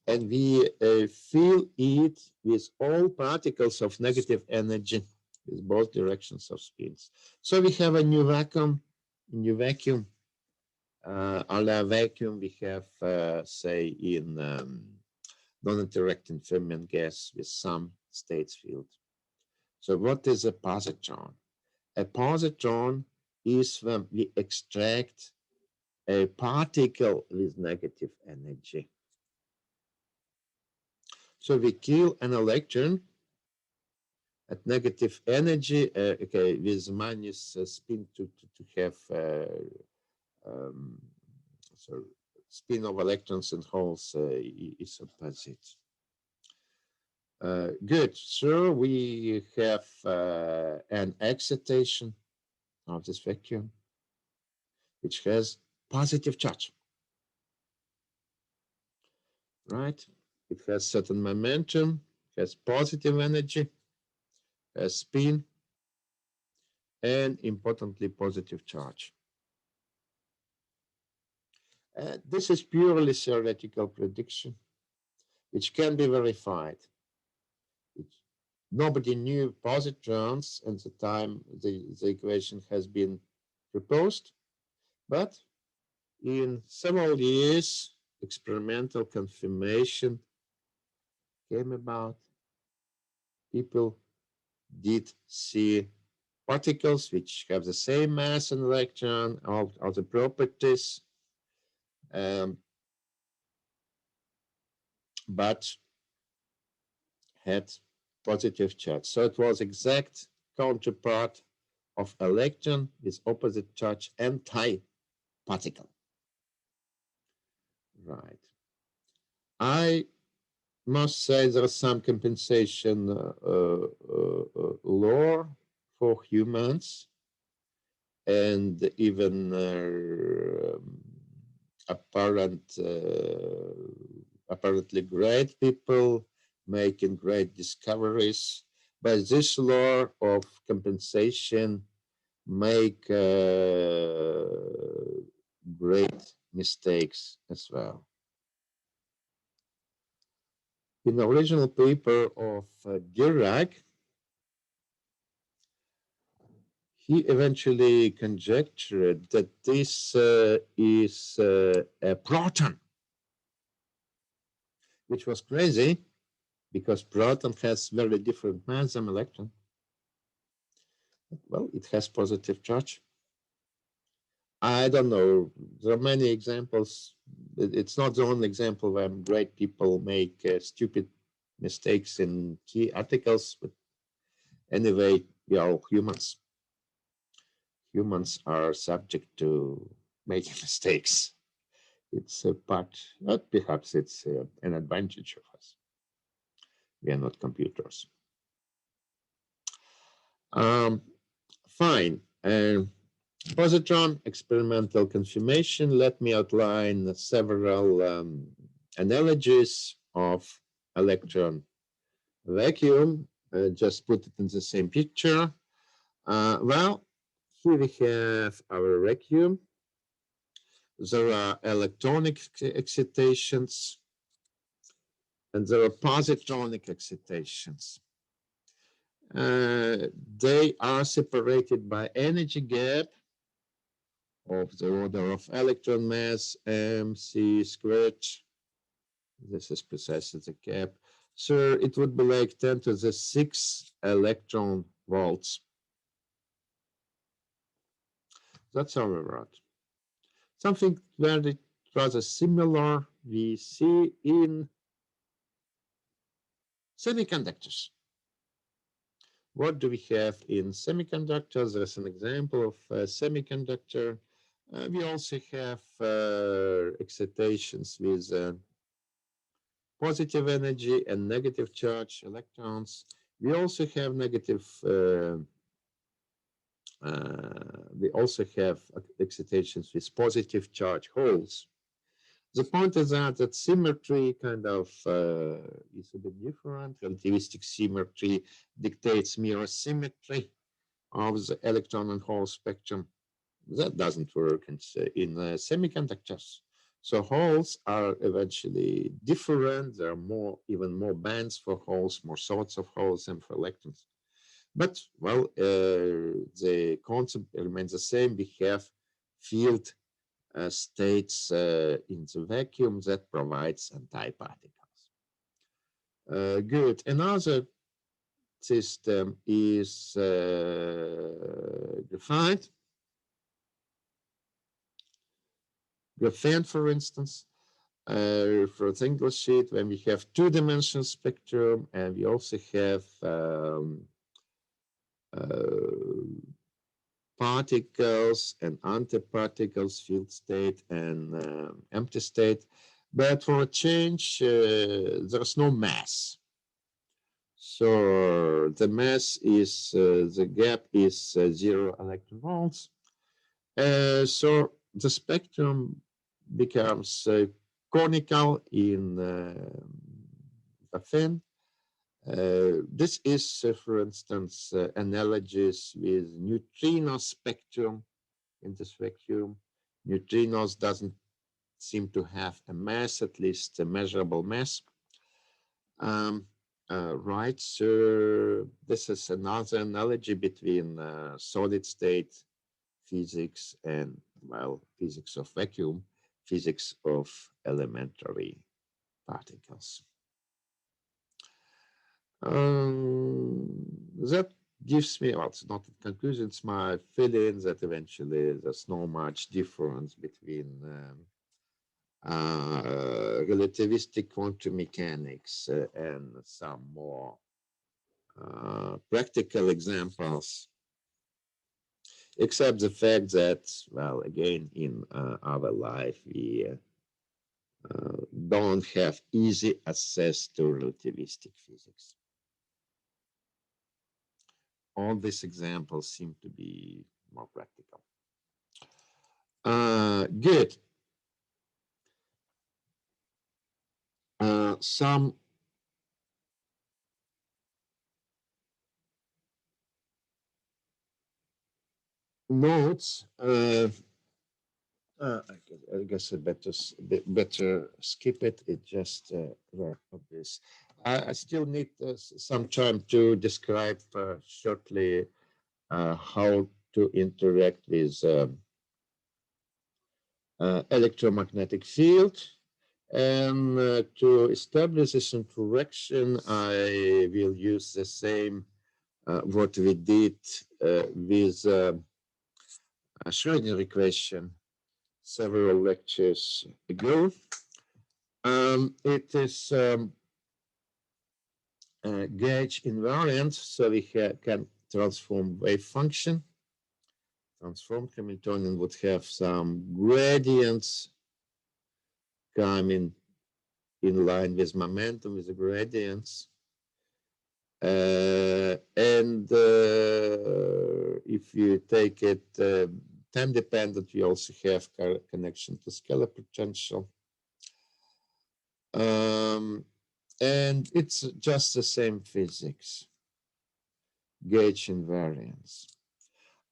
and we fill it with all particles of negative energy with both directions of spins. So we have a new vacuum. Our vacuum we have, say, in non-interacting fermion gas with some states field. So what is a positron? A positron is when we extract a particle with negative energy. So we kill an electron at negative energy, okay, with minus spin to have so spin of electrons and holes is opposite. Good. So we have an excitation of this vacuum, which has positive charge. Right? It has certain momentum, has positive energy, has spin, and importantly, positive charge. This is purely theoretical prediction, which can be verified. Nobody knew positrons at the time the equation has been proposed, but in several years, experimental confirmation came about. People did see particles which have the same mass and electron, all the properties, but had positive charge. So it was exact counterpart of electron with opposite charge anti-particle. Right. I must say there is some compensation law for humans and even apparently great people making great discoveries. But this law of compensation make great mistakes as well. In the original paper of Dirac, he eventually conjectured that this is a proton, which was crazy because proton has very different mass than electron. Well, it has positive charge. I don't know. There are many examples. It's not the only example where great people make stupid mistakes in key articles. But anyway, we are all humans. Humans are subject to making mistakes. It's a part, but perhaps it's an advantage of us. We are not computers. Fine. Positron experimental confirmation. Let me outline several analogies of electron vacuum. Just put it in the same picture. Well, here we have our vacuum. There are electronic excitations and there are positronic excitations. They are separated by energy gap of the order of electron mass, mc squared. This is precisely the cap. So it would be like 10 to the 6 electron volts. That's our rod. Something very rather similar we see in semiconductors. What do we have in semiconductors? There's an example of a semiconductor. We also have excitations with positive energy and negative charge electrons. We also have we also have excitations with positive charge holes. The point is that symmetry kind of is a bit different. Relativistic symmetry dictates mirror symmetry of the electron and hole spectrum. That doesn't work in semiconductors. So holes are eventually different. There are even more bands for holes, more sorts of holes than for electrons. But, well, the concept remains the same. We have field states in the vacuum that provides antiparticles. Good. Another system is graphite. Graphene, for instance, for a single sheet, when we have two-dimensional spectrum, and we also have particles and antiparticles, field state and empty state. But for a change, there's no mass. So the mass is, the gap is 0 electron volts. So the spectrum becomes conical in graphene. This is, for instance, analogous with neutrino spectrum in this vacuum. Neutrinos doesn't seem to have a mass, at least a measurable mass. Right, so this is another analogy between solid state physics and, well, physics of vacuum, physics of elementary particles. That gives me, well, it's not a conclusion, it's my feeling that eventually there's not much difference between relativistic quantum mechanics and some more practical examples, except the fact that, well, again, in our life, we don't have easy access to relativistic physics. All these examples seem to be more practical. Good. Some notes. I guess I better skip it. It just obvious. I still need some time to describe shortly how to interact with electromagnetic field. And to establish this interaction, I will use the same what we did with Schrödinger equation several lectures ago. It is gauge invariant, so we can transform wave function. Transformed Hamiltonian would have some gradients coming in line with momentum, with the gradients. And if you take it time dependent, we also have connection to scalar potential. And it's just the same physics, gauge invariance.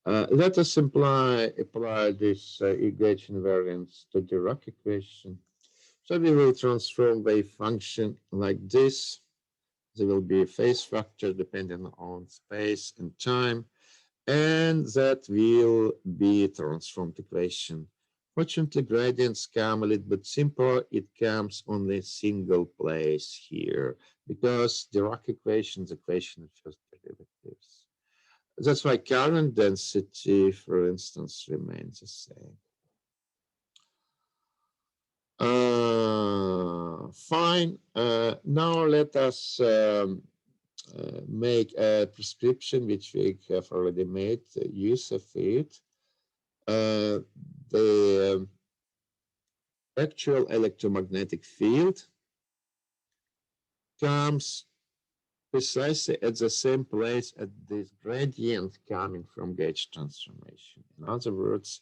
Let us apply this gauge invariance to Dirac equation. So we will transform wave function like this. There will be a phase factor depending on space and time. and that will be transformed equation. Fortunately, gradients come a little bit simpler. It comes only a single place here because Dirac equation is equation of first derivatives. That's why current density, for instance, remains the same. Fine. Now let us make a prescription which we have already made use of it. The actual electromagnetic field comes precisely at the same place as this gradient coming from gauge transformation. In other words,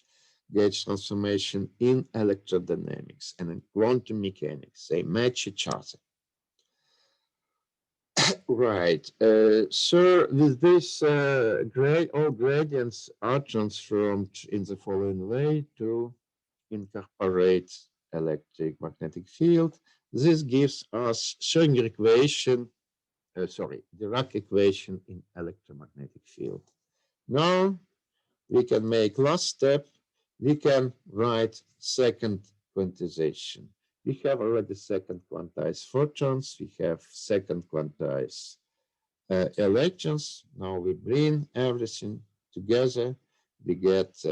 gauge transformation in electrodynamics and in quantum mechanics, they match each other. Right. So with this, all gradients are transformed in the following way to incorporate electric magnetic field. This gives us Schrödinger equation, Dirac equation in electromagnetic field. Now we can make last step. We can write second quantization. We have already second quantized photons. We have second quantized electrons. Now we bring everything together. We get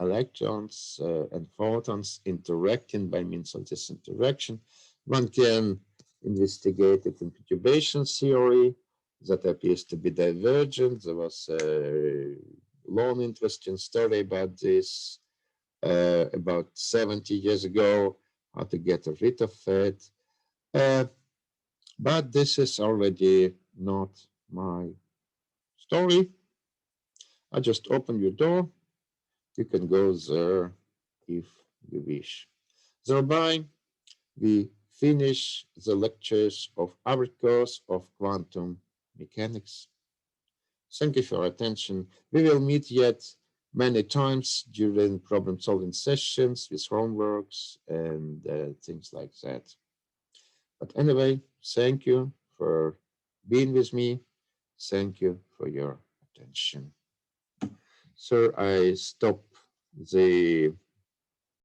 electrons and photons interacting by means of this interaction. One can investigate it in perturbation theory that appears to be divergent. There was a long interesting story about this about 70 years ago, how to get rid of it. But this is already not my story. I just open your door. You can go there if you wish. Thereby, we finish the lectures of our course of quantum mechanics. Thank you for your attention. We will meet yet many times during problem solving sessions with homeworks and things like that. But anyway, thank you for being with me. Thank you for your attention. So I stop the